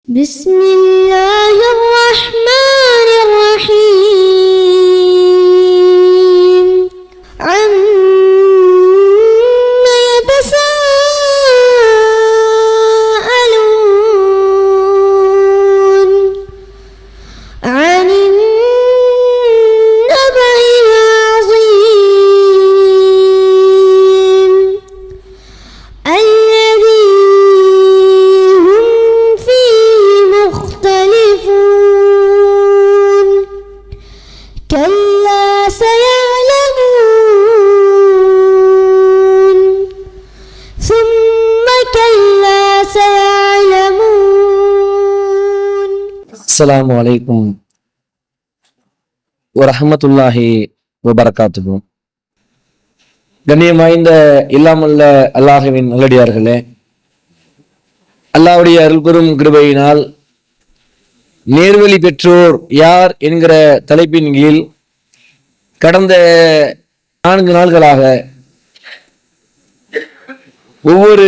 بسم الله الرحمن الرحيم عما يتساءلون عن النبأ العظيم الذي هم فيه مختلفون كلا سيعلمون ثم كلا سيعلمون. السلام عليكم வரஹ்மத்துல்லாஹி வபரகாத்துஹு. கண்ணியம் வாய்ந்த இல்லாமல்ல அல்லாஹ்வின் நல்லடியார்களே, அல்லாஹ்வுடைய அருள்பெரும் கிருபையினால் நேர்வழி பெற்றோர் யார் என்கிற தலைப்பின் கீழ் கடந்த 4 நாட்களாக ஒவ்வொரு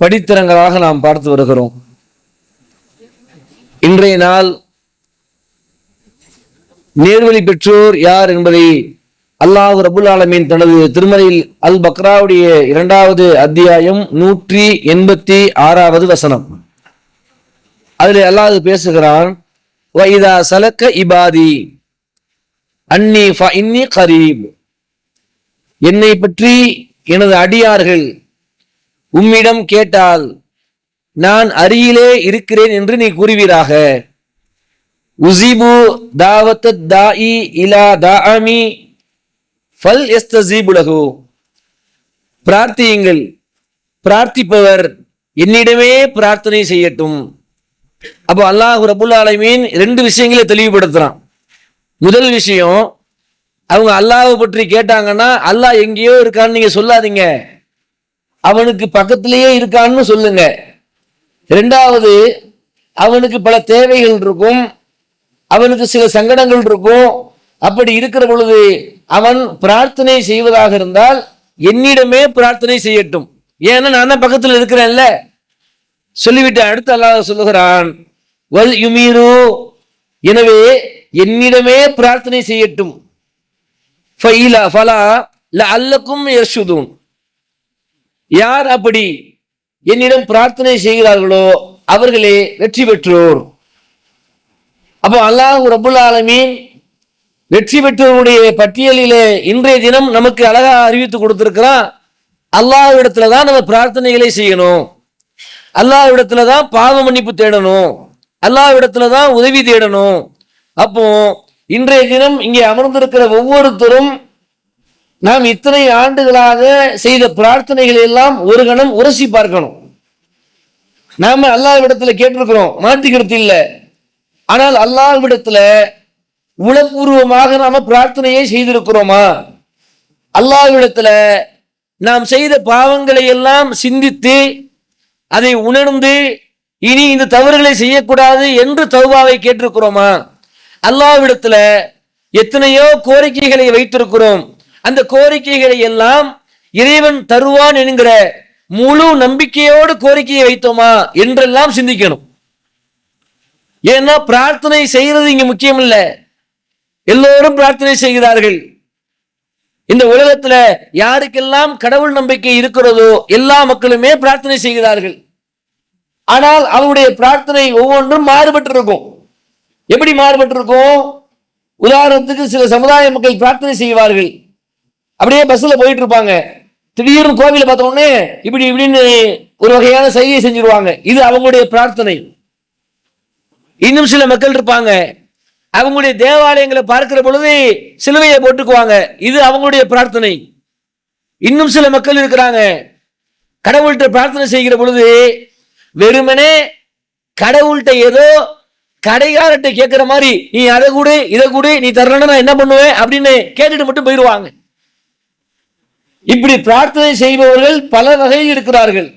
படித்தரங்களாக நாம் பார்த்து வருகிறோம். இன்றைய நாள் நேர்வழி பெற்றோர் யார் என்பதை அல்லாஹ் ரபுல் ஆலமீன் தனது திருமறையில் அல் பக்ராவுடைய 2வது அத்தியாயம் 186வது வசனம், அதில் அல்லாஹ் பேசுகிறான், வைதா சலக்க இபாதி அன்னி ஃபஇன்னி கரீப். என்னை பற்றி எனது அடியார்கள் உம்மிடம் கேட்டால் நான் அருகிலே இருக்கிறேன் என்று நீ கூறுவீராக. உஸிபு தாவத் தாஇ இலா தாஅமி ஃபல் யஸ்தஸீபு லஹு. பிரார்த்தியுங்கள், பிரார்த்திப்பவர் என்னிடமே பிரார்த்தனை செய்யட்டும். அப்போ அல்லாஹ் ரபுல் ஆலமீன் 2 விஷயங்களை தெளிவுபடுத்துறான். முதல் விஷயம், அவங்க அல்லாஹ்வை பற்றி கேட்டாங்கன்னா அல்லாஹ் எங்கேயோ இருக்கான்னு நீங்க சொல்லாதீங்க, அவனுக்கு பக்கத்திலேயே இருக்கான்னு சொல்லுங்க. 2வது, அவனுக்கு பல தேவைகள் இருக்கும், அவனுக்கு சில சங்கடங்கள் இருக்கும். அப்படி இருக்கிற பொழுது அவன் பிரார்த்தனை செய்வதாக இருந்தால் என்னிடமே பிரார்த்தனை செய்யட்டும், ஏன்னா நான் தான் பக்கத்தில் இருக்கிறேன்ல சொல்லிவிட்டு அடுத்து அல்லாஹ் சொல்லுகிறான், வல் யுமீரு, எனவே என்னிடமே பிரார்த்தனை செய்யட்டும். ஃபைலா ஃபலா லஅல்லக்கும் யர்ஷுதூன். யார் அப்படி என்னிடம் பிரார்த்தனை செய்கிறார்களோ அவர்களே வெற்றி பெற்றோர். அப்போ அல்லாஹ் ரப்புல் ஆலமீன் வெற்றி பெற்றோருடைய பட்டியலிலே இன்றைய தினம் நமக்கு அழகா அறிவித்து கொடுத்திருக்கிறான். அல்லாஹ்விடத்துல தான் நம்ம பிரார்த்தனைகளை செய்யணும், அல்லாஹ்விடத்துல தான் பாவ மன்னிப்பு தேடணும், அல்லாஹ்விடத்துல தான் உதவி தேடணும். அப்போ இன்றைய தினம் இங்கே அமர்ந்திருக்கிற ஒவ்வொருத்தரும் நாம் இத்தனை ஆண்டுகளாக செய்த பிரார்த்தனைகளை எல்லாம் ஒரு கணம் உரசி பார்க்கணும். நாம அல்லாஹ்விடத்துல கேட்டிருக்கிறோம், மாற்றிக்கிறது இல்லை. ஆனால் அல்லாஹ்விடத்துல உளப்பூர்வமாக நாம பிரார்த்தனையை செய்திருக்கிறோமா? அல்லாஹ்விடத்துல நாம் செய்த பாவங்களை எல்லாம் சிந்தித்து அதை உணர்ந்து இனி இந்த தவறுகளை செய்யக்கூடாது என்று தௌபாவை கேட்டிருக்கிறோமா? அல்லாஹ்விடத்துல எத்தனையோ கோரிக்கைகளை வைத்திருக்கிறோம், அந்த கோரிக்கைகளை எல்லாம் இறைவன் தருவான் என்கிற முழு நம்பிக்கையோடு கோரிக்கையை வைத்தோமா என்றெல்லாம் சிந்திக்கணும். ஏன்னா பிரார்த்தனை செய்யறது இங்க முக்கியம் இல்ல, எல்லோரும் பிரார்த்தனை செய்கிறார்கள். இந்த உலகத்துல யாருக்கெல்லாம் கடவுள் நம்பிக்கை இருக்கிறதோ எல்லா மக்களுமே பிரார்த்தனை செய்கிறார்கள். ஆனால் அவருடைய பிரார்த்தனை ஒவ்வொன்றும் மாறுபட்டு இருக்கும். எப்படி மாறுபட்டு இருக்கும்? உதாரணத்துக்கு சில சமுதாய மக்கள் பிரார்த்தனை செய்வார்கள், அப்படியே பஸ்ல போயிட்டு இருப்பாங்க, திடீர்னு கோவில பார்த்த உடனே இப்படி இப்படின்னு ஒரு வகையான சைகை செஞ்சிருவாங்க, இது அவங்களுடைய பிரார்த்தனை. இன்னும் சில மக்கள் இருப்பாங்க, அவங்களுடைய தேவாலயங்களை பார்க்கிற பொழுது சிலுவையை போட்டுக்குவாங்க, இது அவங்களுடைய பிரார்த்தனை. இன்னும் சில மக்கள் இருக்கிறாங்க, கடவுள்கிட்ட பிரார்த்தனை செய்கிற பொழுது வெறுமனே கடவுள்கிட்ட ஏதோ கடைக்காரர்கிட்ட கேட்கிற மாதிரி, நீ அதை கூட இதை கூட நீ தரலன்னா நான் என்ன பண்ணுவேன் அப்படின்னு கேட்டுட்டு மட்டும் போயிடுவாங்க. இப்படி பிரார்த்தனை செய்பவர்கள் பல வகையில் இருக்கிறார்கள்.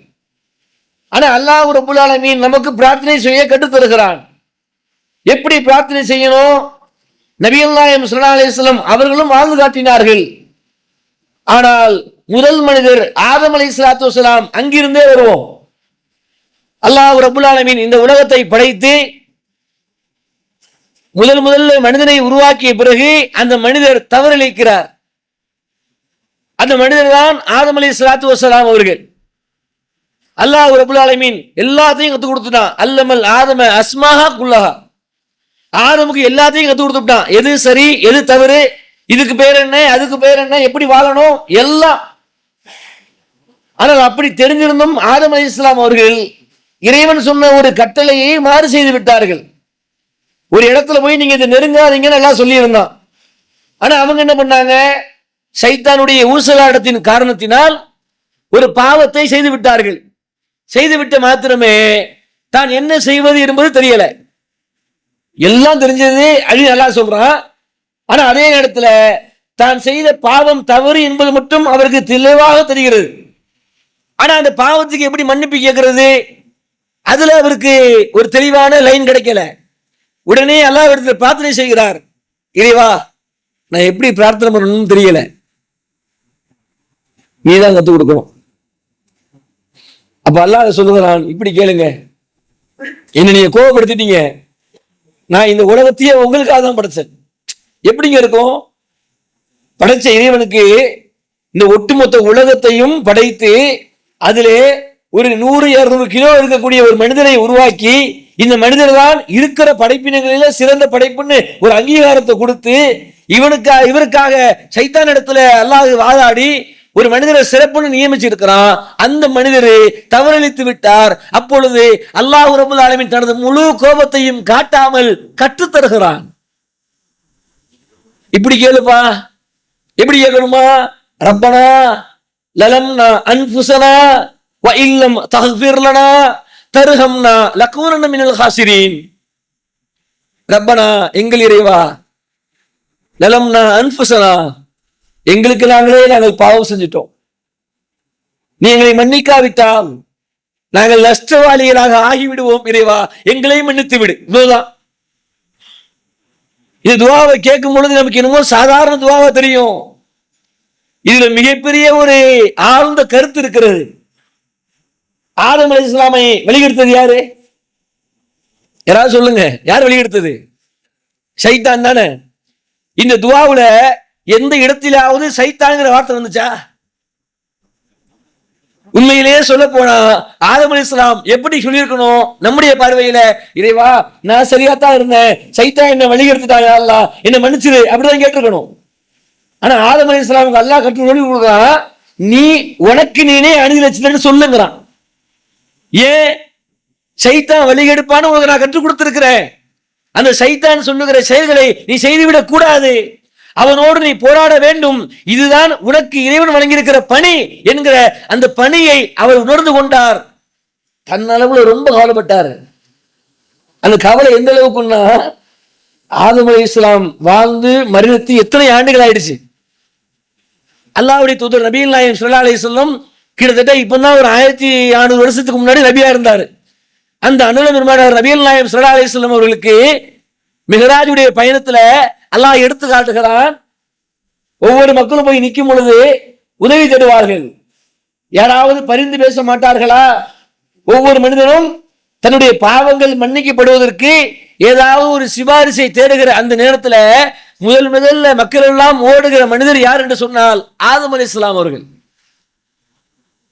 ஆனா அல்லாஹ் ரப்பல் ஆலமீன் நமக்கு பிரார்த்தனை செய்ய கற்றுத் தருகிறான். எப்படி பிரார்த்தனை செய்யணும்? நபியல்லாஹு ஸல்லல்லாஹு அலைஹி வஸல்லம் அவர்களும் வாழ்ந்து காட்டினார்கள். ஆனால் முதல் மனிதர் ஆதம் அலைஹிஸ்ஸலாத்து வஸலாம் அங்கிருந்தே வருவோம். அல்லாஹ் ரப்புல் ஆலமீன் இந்த உலகத்தை படைத்து முதல்ல மனிதனை உருவாக்கிய பிறகு அந்த மனிதர் தவறிழைக்கிறார். அந்த மனிதர் தான் ஆதம் அலைஹிஸ்ஸலாத்து வஸ்ஸலாம் அவர்கள். அல்லாஹ் ரப்புல் ஆலமீன் எல்லாத்தையும் கற்றுக் கொடுத்துட்டான். அல்லமல் ஆதம அஸ்மாஹா குல்லஹா. ஆதமுக்கு எல்லாத்தையும் கற்றுக் கொடுத்துட்டான். எது சரி எது தவறு, இதுக்கு பேர் என்ன அதுக்கு பேர் என்ன, எப்படி வாழணும் எல்லாம். ஆனால் அப்படி தெரிஞ்சிருந்தும் ஆதம் அலைஹிஸ்ஸலாம் அவர்கள் இறைவன் சொன்ன ஒரு கட்டளையை மாறு செய்து விட்டார்கள். ஒரு இடத்துல போய் நீங்க இதை நெருங்காதீங்கன்னு எல்லாம் சொல்லியிருந்தான். ஆனா அவங்க என்ன பண்ணாங்க, சைத்தானுடைய ஊசலாட்டத்தின் காரணத்தினால் ஒரு பாவத்தை செய்து விட்டார்கள். செய்துவிட்ட மாத்திரமே தான் என்ன செய்வது என்பது தெரியல. எல்லாம் தெரிஞ்சது அழி நல்லா சொல்றான். ஆனா அதே நேரத்துல தான் செய்த பாவம் தவறு என்பது மட்டும் அவருக்கு தெளிவாக தெரிகிறது. ஆனா அந்த பாவத்துக்கு எப்படி மன்னிப்பு கேட்கிறது, அதுல அவருக்கு ஒரு தெளிவான லைன் கிடைக்கல. உடனே அல்லாஹ் இடத்துல பிரார்த்தனை செய்கிறார். இறைவா, நான் எப்படி பிரார்த்தனை பண்ணணும்னு தெரியல, நீதான் கத்துக் கொடுக்கணும். அப்ப அல்லாஹ் சொல்லுகிறான், இப்படி கேளுங்க, என்ன நீங்க கோபப்படுத்திட்டீங்க, நான் இந்த உலகத்தையே உங்களுக்காக தான் படைச்சேன். எப்படிங்க இருக்கும், படைச்ச இறைவனுக்கு இந்த ஒட்டுமொத்த உலகத்தையும் படைத்து அதிலே ஒரு 100-200 கிலோ இருக்கக்கூடிய ஒரு மனிதனை உருவாக்கி இந்த மனிதர் தான் இருக்கிற படைப்பினங்களில சிறந்த படைப்புன்னு ஒரு அங்கீகாரத்தை கொடுத்து இவருக்காக சைத்தான் இடத்துல அல்லாஹ் வாதாடி ஒரு மனிதரை சிறப்புன்னு நியமிச்சிருக்கிறான். அந்த மனிதர் தவறளித்து விட்டார். அப்பொழுது அல்லாஹ் ரப்புல் ஆலமீன் தனது முழு கோபத்தையும் காட்டாமல் கற்றுத்தருகிறான். இப்படி கேளுப்பா, எப்படி கேட்கணுமா, ரப்பனா லலம்னா அன்ஃபுஸனா வ இல்லம் தக்ஃபிர் லனா தர்ஹம்னா லகூனன மினல் ஹாசிரீன். ரப்பனா, எங்கள் இறைவா, லலம்னா அன்ஃபுஸனா, எங்களுக்கு நாங்கள் பாவம் செஞ்சிட்டோம், நீ எங்களை மன்னிக்காவிட்டால் நாங்கள் நஷ்டவாளிகளாக ஆகிவிடுவோம். இறைவா, எங்களை மன்னித்து விடு. இவ்வளவுதான். இது துவாவை கேட்கும் பொழுது நமக்கு என்னமோ சாதாரண துவாவா தெரியும். இதுல மிகப்பெரிய ஒரு ஆழ்ந்த கருத்து இருக்கிறது. ஆதம் அலைஹிஸ்ஸலாமை வெளியெடுத்தது யாரு? யாராவது சொல்லுங்க, யார் வெளியெடுத்தது? சைத்தான் தானே. இந்த துவாவுல எந்த இடத்திலாவது சைத்தான்ங்கிற வார்த்தை வந்துச்சா? உண்மையிலேயே சொல்ல போனா ஆதம் அலைஹிஸ்ஸலாம் எப்படி சொல்லியிருக்கணும் நம்முடைய பார்வையில, இறைவா நான் சரியாத்தான் இருந்தேன், சைத்தான் என்ன வழிகெடுத்துட்டாங்க, அல்லாஹ் என்ன மன்னிச்சிரு, அப்படிதான் கேட்டிருக்கணும். ஆனா ஆதம் அலைஹிஸ்ஸலாமுக்கு அல்லாஹ் கற்று சொல்லி கொடுக்குறான், நீ உனக்கு நீனே அணிதிலட்சணன்னு சொல்லுங்கிறான். ஏன்? சைத்தான் வழிகெடுப்பான்னு உனக்கு நான் கற்றுக் கொடுத்திருக்கிறேன். அந்த சைத்தான் சொல்லுகிற செயல்களை நீ செய்துவிடக் கூடாது, அவனோடு நீ போராட வேண்டும். இதுதான் உனக்கு இறைவன் வழங்கியிருக்கிற பணி என்கிற அந்த பணியை அவர் உணர்ந்து கொண்டார். தன்னளவுல ரொம்ப கவலைப்பட்டார். அந்த கவலை எந்த அளவுக்குன்னா, ஆதம் அலைஹிஸ்ஸலாம் வாழ்ந்து மரணத்து எத்தனை ஆண்டுகள் ஆயிடுச்சு. அல்லாஹ்வுடைய தூதர் நபிகள் நாயகம் ஸல்லல்லாஹு அலைஹி வஸல்லம் கிட்டத்தட்ட இப்பதான் ஒரு 1400 வருஷத்துக்கு முன்னாடி நபியா இருந்தாரு. அந்த அண்ணன் பெருமானார் நபிகள் நாயகம் ஸல்லல்லாஹு அலைஹி வஸல்லம் அவர்களுக்கு மிஹ்ராஜுடைய பயணத்துல அல்லாஹ் எடுத்து காட்டுகிறான். ஒவ்வொரு மக்களும் போய் நிற்கும் பொழுது உதவி தேடுவார்கள். யாராவது பரிந்து பேச மாட்டார்களா? ஒவ்வொரு மனிதனும் தன்னுடைய பாவங்கள் மன்னிக்கப்படுவதற்கு ஏதாவது ஒரு சிபாரிசை தேடுகிற அந்த நேரத்துல முதல்ல மக்கள் எல்லாம் ஓடுகிற மனிதர் யார் என்று சொன்னால் ஆதம் அலைஹிஸ்ஸலாம் அவர்கள்.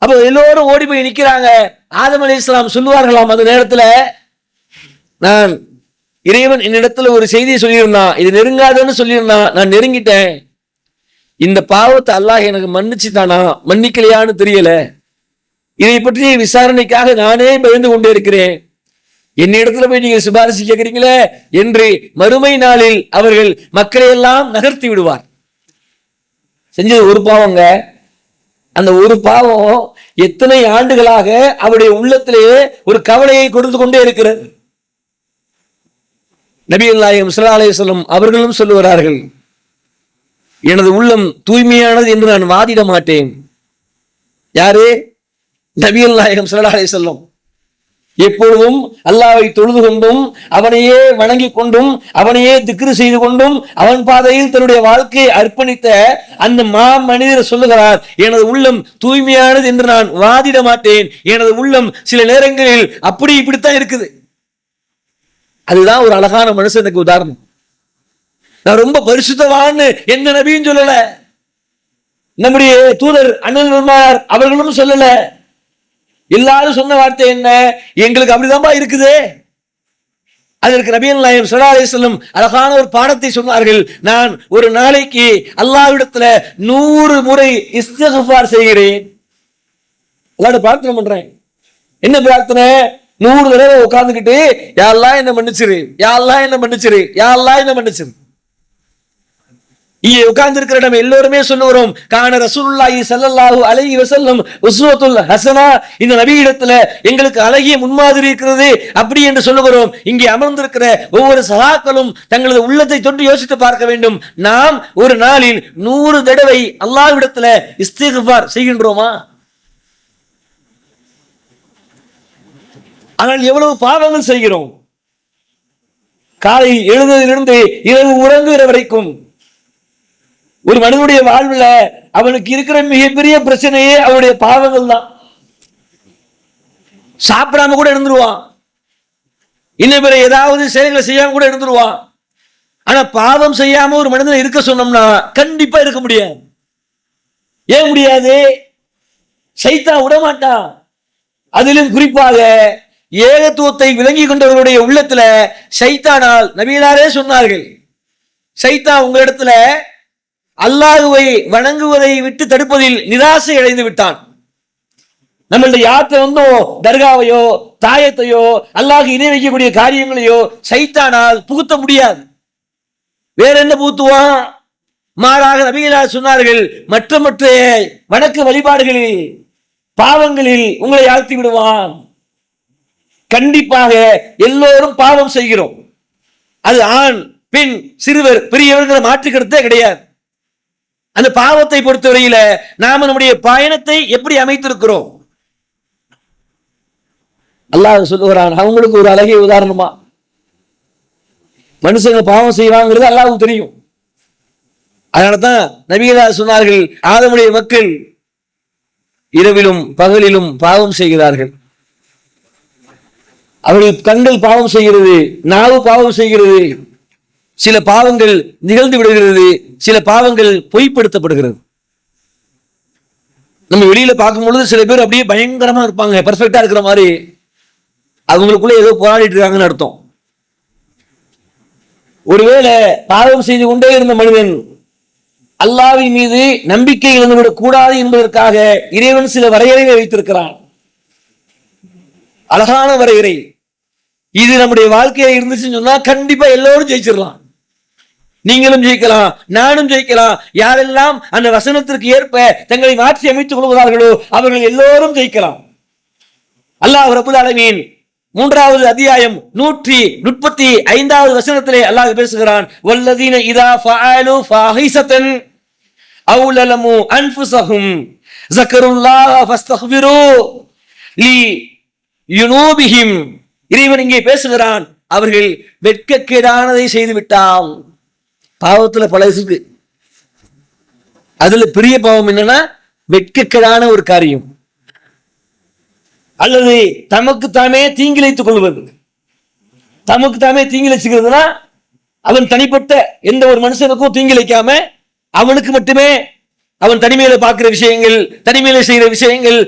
அப்ப எல்லோரும் ஓடி போய் நிக்கிறாங்க. ஆதம் அலைஹிஸ்ஸலாம் சொல்லுவார்களாம் அந்த நேரத்துல, நான் இறைவன் என்னிடத்துல ஒரு செய்தியை சொல்லியிருந்தான், இது நெருங்காதன்னு சொல்லியிருந்தான், நான் நெருங்கிட்டேன். இந்த பாவத்தை அல்லாஹ் எனக்கு மன்னிச்சுட்டானா மன்னிக்கலையான்னு தெரியல. இதை பற்றி விசாரணைக்காக நானே பயந்து கொண்டே இருக்கிறேன். என்னிடத்துல போய் நீங்க சிபாரிசு கேட்கிறீங்களே என்று மறுமை நாளில் அவர்கள் மக்களை எல்லாம் நகர்த்தி விடுவார். செஞ்சது ஒரு பாவங்க. அந்த ஒரு பாவம் எத்தனை ஆண்டுகளாக அவருடைய உள்ளத்திலேயே ஒரு கவலையை கொடுத்து கொண்டே இருக்கிறது. நபிகள் நாயகம் ஸல்லல்லாஹு அலைஹி வஸல்லம் அவர்களும் சொல்லுகிறார்கள், எனது உள்ளம் தூய்மையானது என்று நான் வாதிட மாட்டேன். யாரு? நபிகள் நாயகம் ஸல்லல்லாஹு அலைஹி வஸல்லம். எப்பொழுதும் அல்லாஹ்வை தொழுது கொண்டும் அவனையே வணங்கி கொண்டும் அவனையே திக்ரு செய்து கொண்டும் அவன் பாதையில் தன்னுடைய வாழ்க்கையை அர்ப்பணித்த அந்த மனிதர் சொல்லுகிறார், எனது உள்ளம் தூய்மையானது என்று நான் வாதிட மாட்டேன். எனது உள்ளம் சில நேரங்களில் அப்படி இப்படித்தான் இருக்குது. அதுதான் ஒரு அழகான மனுஷனுக்கு உதாரணம். நான் ரொம்ப பரிசுத்தவான்னு எந்த நபியும் சொல்லல, நம்முடைய தூதர் அண்ணல் பெருமானார் அவர்களும் சொல்லல. எல்லாரும் சொன்ன வார்த்தை என்ன? எங்களுக்கு அப்படிதான்பா இருக்குது. அதற்கு நபிகள் நாயகம் ஸல்லல்லாஹு அலைஹி வஸல்லம் அழகான ஒரு பாடத்தை சொன்னார்கள். நான் ஒரு நாளைக்கு அல்லாஹ்விடத்துல 100 முறை இஸ்திக்ஃபார் செய்கிறேன். அல்லாஹ்ட்ட பிரார்த்தனை பண்றேன். என்ன பிரார்த்தனை? 100 தடவை உட்கார்ந்துக்கிட்டு யா அல்லாஹ் என்ன மன்னிச்சிரு, யா அல்லாஹ் என்ன மன்னிச்சிரு, யா அல்லாஹ் என்ன மன்னிச்சிரு. இங்கே உட்கார்ந்து இருக்கிற நம்ம எல்லோருமே சொல்லுகிறோம், கான ரசூலுல்லாஹி ஸல்லல்லாஹு அலைஹி வஸல்லம் உஸ்வத்துல் ஹஸனா, இந்த நபியிடத்துல எங்களுக்கு அழகிய முன்மாதிரி இருக்கிறது அப்படி என்று சொல்லுகிறோம். இங்கே அமர்ந்திருக்கிற ஒவ்வொரு சகாக்களும் தங்களது உள்ளத்தை தொட்டு யோசித்து பார்க்க வேண்டும். நாம் ஒரு நாளில் 100 தடவை அல்லாஹ்விடத்துல இஸ்திக்ஃபார் செய்கின்றோமா? ஆனால் எவ்வளவு பாவங்கள் செய்கிறோம். காலை எழுந்ததிலிருந்து இரவு உறங்குகிற வரைக்கும் ஒரு மனிதனுடைய வாழ்வுல அவனுக்கு இருக்கிற மிகப்பெரிய பிரச்சனையே அவனுடைய பாவங்கள் தான். சாப்பிடாம கூட இருந்துருவான், இன்னும் பிற ஏதாவது செயல்களை செய்யாம கூட இருந்துருவான். ஆனா பாவம் செய்யாம ஒரு மனிதனை இருக்க சொன்னோம்னா கண்டிப்பா இருக்க முடியாது. ஏன் முடியாது? சைத்தான் விடமாட்டான். அதிலும் குறிப்பாக ஏகத்துவத்தை விளங்கி கொண்டவர்களுடைய உள்ளத்துல சைத்தானால், நபிகளாரே சொன்னார்கள், சைத்தான் உங்களிடத்துல அல்லாஹ்வை வணங்குவதை விட்டு தடுப்பதில் நிராசை அடைந்து விட்டான். நம்மளுடைய யாத்திரை தர்காவையோ தாயத்தையோ அல்லாஹ் இணை வைக்கக்கூடிய காரியங்களையோ சைத்தானால் புகுத்த முடியாது. வேற என்ன புகுத்துவான்? மாறாக நபிகளார் சொன்னார்கள், மற்ற வணக்க வழிபாடுகளில் பாவங்களில் உங்களை ஆழ்த்தி விடுவான். கண்டிப்பாக எல்லோரும் பாவம் செய்கிறோம். அது ஆண் பெண் சிறுவர் பெரியவர்கள் மாற்றுக்கிறதே கிடையாது. அந்த பாவத்தை பொறுத்தவரையில நாம நம்முடைய பயணத்தை எப்படி அமைத்திருக்கிறோம்? அல்லாஹ் சொல்லுகிறான், அவங்களுக்கு ஒரு அழகிய உதாரணமா, மனுஷங்க பாவம் செய்வாங்கிறது அல்லாஹ்வுக்கு தெரியும். அதனாலதான் நபிகளார் சொன்னார்கள், ஆதமுடைய மக்கள் இரவிலும் பகலிலும் பாவம் செய்கிறார்கள். அவர்கள் கண்கள் பாவம் செய்கிறது, நாவு பாவம் செய்கிறது, சில பாவங்கள் நிகழ்ந்து விடுகிறது, சில பாவங்கள் பொய்ப்படுத்தப்படுகிறது. நம்ம வெளியில பார்க்கும் பொழுது சில பேர் அப்படியே பயங்கரமா இருப்பாங்க, பெர்ஃபெக்டா இருக்கிற மாதிரி. அவங்களுக்குள்ள ஏதோ போராடிட்டு இருக்காங்கன்னு அர்த்தம். ஒருவேளை பாவம் செய்து கொண்டே இருந்த மனிதன் அல்லாஹ்வின் மீது நம்பிக்கை இழந்துவிடக் கூடாது என்பதற்காக இறைவன் சில வரையறைகளை வைத்திருக்கிறான். அழகான வரையறை. இது நம்முடைய வாழ்க்கையில இருந்துச்சுன்னு சொன்னா கண்டிப்பா எல்லோரும் ஜெயிச்சிடலாம். நீங்களும் ஜெயிக்கலாம், நானும் ஜெயிக்கலாம். யாரெல்லாம் அந்த வசனத்திற்கு ஏற்ப தங்களை மாற்றி அமைத்துக் கொள்கிறார்களோ அவர்கள் எல்லோரும் ஜெயிக்கலாம். அல்லாஹ் ரப்பல் ஆலமீன் 3வது அத்தியாயம் 135வது வசனத்திலே அல்லாஹ் பேசுகிறான், வல்லதீன இதா ஃபஅலு ஃபாஹிஸத்தன் அவ் லலமு அன்ஃபுஸஹும் ஸக்கருல்லாஹ ஃபஸ்தக்பிரு லி யுனூபிஹிம். இறைவன் இங்கே பேசுகிறான், அவர்கள் வெட்கக்கேடானதை செய்து விட்டால். பாவத்துல பல இருக்கு. அதுல பெரிய பாவம் என்னன்னா வெட்கக்கேடான ஒரு காரியம், அல்லது தமக்கு தாமே தீங்கிழைத்துக் கொள்வது. தமக்கு தாமே தீங்கிழைச்சுக்கிறதுனா அவன் தனிப்பட்ட எந்த ஒரு மனுஷனுக்கும் தீங்கிழைக்காம அவனுக்கு மட்டுமே அவன் தனிமையில பார்க்கிற விஷயங்கள், தனிமையில செய்கிற விஷயங்கள்,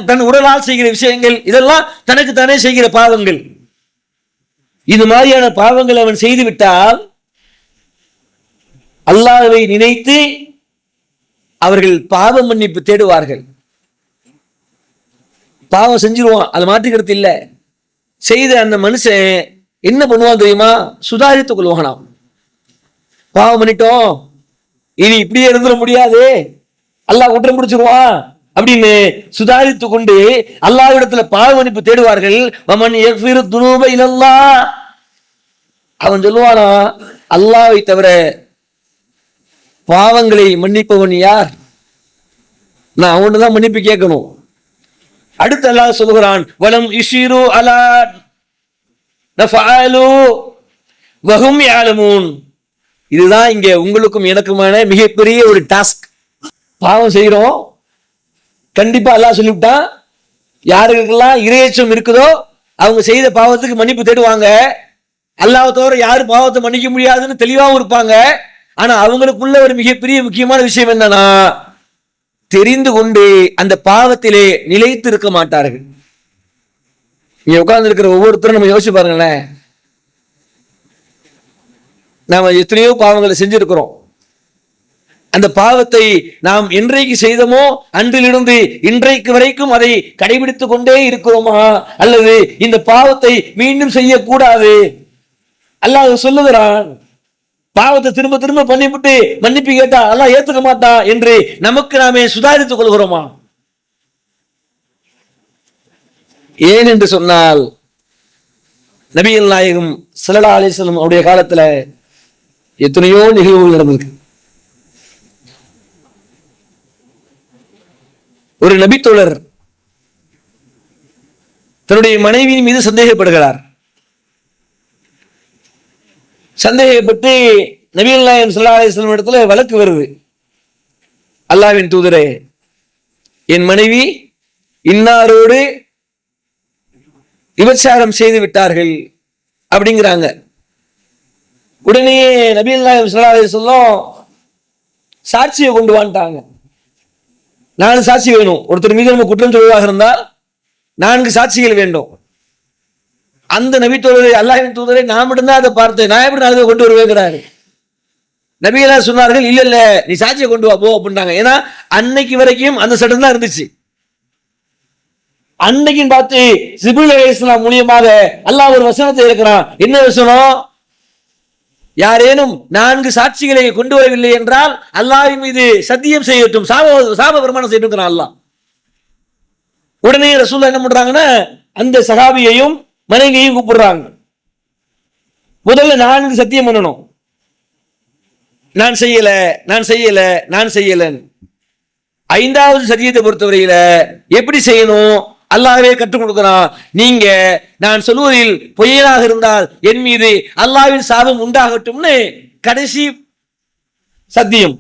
தன் உடலால் செய்கிற விஷயங்கள், இதெல்லாம் தனக்கு தானே செய்கிற பாவங்கள். இது மாதிரியான பாவங்கள் அவன் செய்து விட்டால் அல்லாஹ்வை நினைத்து அவர்கள் பாவ மன்னிப்பு தேடுவார்கள். பாவம் செஞ்சிருவான், அது மாற்றுக்கிறது இல்லை. செய்த அந்த மனுஷன் என்ன பண்ணுவான் தெரியுமா? சுதாரித்துக் கொள்வானாம். பாவம் பண்ணிட்டோம், இனி இப்படியே இருந்துட முடியாது, அல்லாஹ் குற்றம் பிடிச்சிருவான் அப்படின்னு சுதாரித்து கொண்டு அல்லாஹ்விடத்துல பாவ மன்னிப்பு தேடுவார்கள். வமன் யக்ஃபிரு துனூப இலல்லாஹ், அவன் சொல்லுவானா, அல்லாஹ்வை தவிர பாவங்களை மன்னிப்பவன் யார்? நான் அவன்தான் மன்னிப்பு கேட்கணும். அடுத்து அல்லாஹ் சொல்கிறான், வலம் இஷிரு அலா நஃபஅலு வஹும் யஅலமூன். இதுதான் இங்க உங்களுக்கும் எனக்குமான மிகப்பெரிய ஒரு டாஸ்க். பாவம் செய்கிறோம், கண்டிப்பா அல்லாஹ் சொல்லிவிட்டான், யாருக்கெல்லாம் இறையச்சம் இருக்குதோ அவங்க செய்த பாவத்துக்கு மன்னிப்பு தேடுவாங்க. அல்லாஹ் தவிர யாரு பாவத்தை மன்னிக்க முடியாதுன்னு தெளிவாகவும் இருப்பாங்க. ஆனா அவங்களுக்குள்ள ஒரு மிகப்பெரிய முக்கியமான விஷயம் என்னன்னா, தெரிந்து கொண்டு அந்த பாவத்திலே நிலைத்து இருக்க மாட்டார்கள். இங்க உட்கார்ந்து இருக்கிற ஒவ்வொருத்தரும் நம்ம யோசிச்சு பாருங்களேன். நாம எத்தனையோ பாவங்களை செஞ்சிருக்கிறோம். அந்த பாவத்தை நாம் என்றைக்கு செய்தோமோ அன்றிலிருந்து இன்றைக்கு வரைக்கும் அதை கடைபிடித்துக் கொண்டே இருக்கிறோமா, அல்லது இந்த பாவத்தை மீண்டும் செய்யக்கூடாது அல்லாஹ் சொல்லுகிறான், பாவத்தை திரும்ப திரும்ப பண்ணிவிட்டு மன்னிப்பு கேட்டா அல்லாஹ் ஏத்துக்க மாட்டான் என்று நமக்கு நாமே சுதாரித்துக் கொள்கிறோமா? ஏன் என்று சொன்னால், நபிகள் நாயகம் ஸல்லல்லாஹு அலைஹி வஸல்லம் அவருடைய காலத்துல எத்தனையோ நிகழ்வுகள் நடந்திருக்கு. ஒரு நபித்தோழர் தன்னுடைய மனைவியின் மீது சந்தேகப்படுகிறார். சந்தேகப்பட்டு நபிகள் நாயகம் ஸல்லல்லாஹு அலைஹி வஸல்லம் இடத்துல வழக்கு வருது. அல்லாஹ்வின் தூதரே, என் மனைவி இன்னாரோடு விபச்சாரம் செய்து விட்டார்கள் அப்படிங்கிறாங்க. உடனே நபிகள் நாயகம் ஸல்லல்லாஹு அலைஹி வஸல்லம் சாட்சியை கொண்டு வந்துட்டாங்க. 4 சாட்சி வேணும். ஒருத்தர் மீது நம்ம குற்றம் சொல்வதாக இருந்தால் 4 சாட்சிகள் வேண்டும். அந்த நபித்தோழரை, அல்லாஹ்வின் தூதரை, நான் மட்டும்தான் அதை பார்த்தேன், நான் எப்படி அதை கொண்டு வருவேங்கிறாரு. நபிகளா சொன்னார்கள், இல்ல இல்ல நீ சாட்சியை கொண்டு வா போ அப்படின்ட்டாங்க. ஏன்னா அன்னைக்கு வரைக்கும் அந்த சட்டம் தான் இருந்துச்சு. அன்னைக்குன்னு பார்த்து ஜிப்ரீல் அலைஹிஸ்ஸலாம் மூலியமாக அல்லாஹ் ஒரு வசனத்தை இருக்கிறான். என்ன வசனம்? யாரேனும் 4 சாட்சிகளை கொண்டு வரவில்லை என்றால் அல்லாஹ்வின் மீது சத்தியம் செய்யட்டும், சாப பிரமாணம் செய்யட்டும் அல்லாஹ். உடனே ரசூலுல்லாஹ் என்ன பண்றாங்கன்னா, அந்த சஹாபியையும் மனைவியையும் கூப்பிடுறாங்க. முதல்ல 4 சத்தியம் பண்ணணும், நான் செய்யல நான் செய்யல நான் செய்யலன்னு. 5வது சத்தியத்தை பொறுத்தவரையில எப்படி செய்யணும் அல்லாஹ்வே கற்றுக் கொடுக்கிறான். நீங்க நான் சொல்வதில் பொய்யனாக இருந்தால் என் மீது அல்லாஹ்வின் சாபம் உண்டாகட்டும்னு கடைசி சத்தியம்,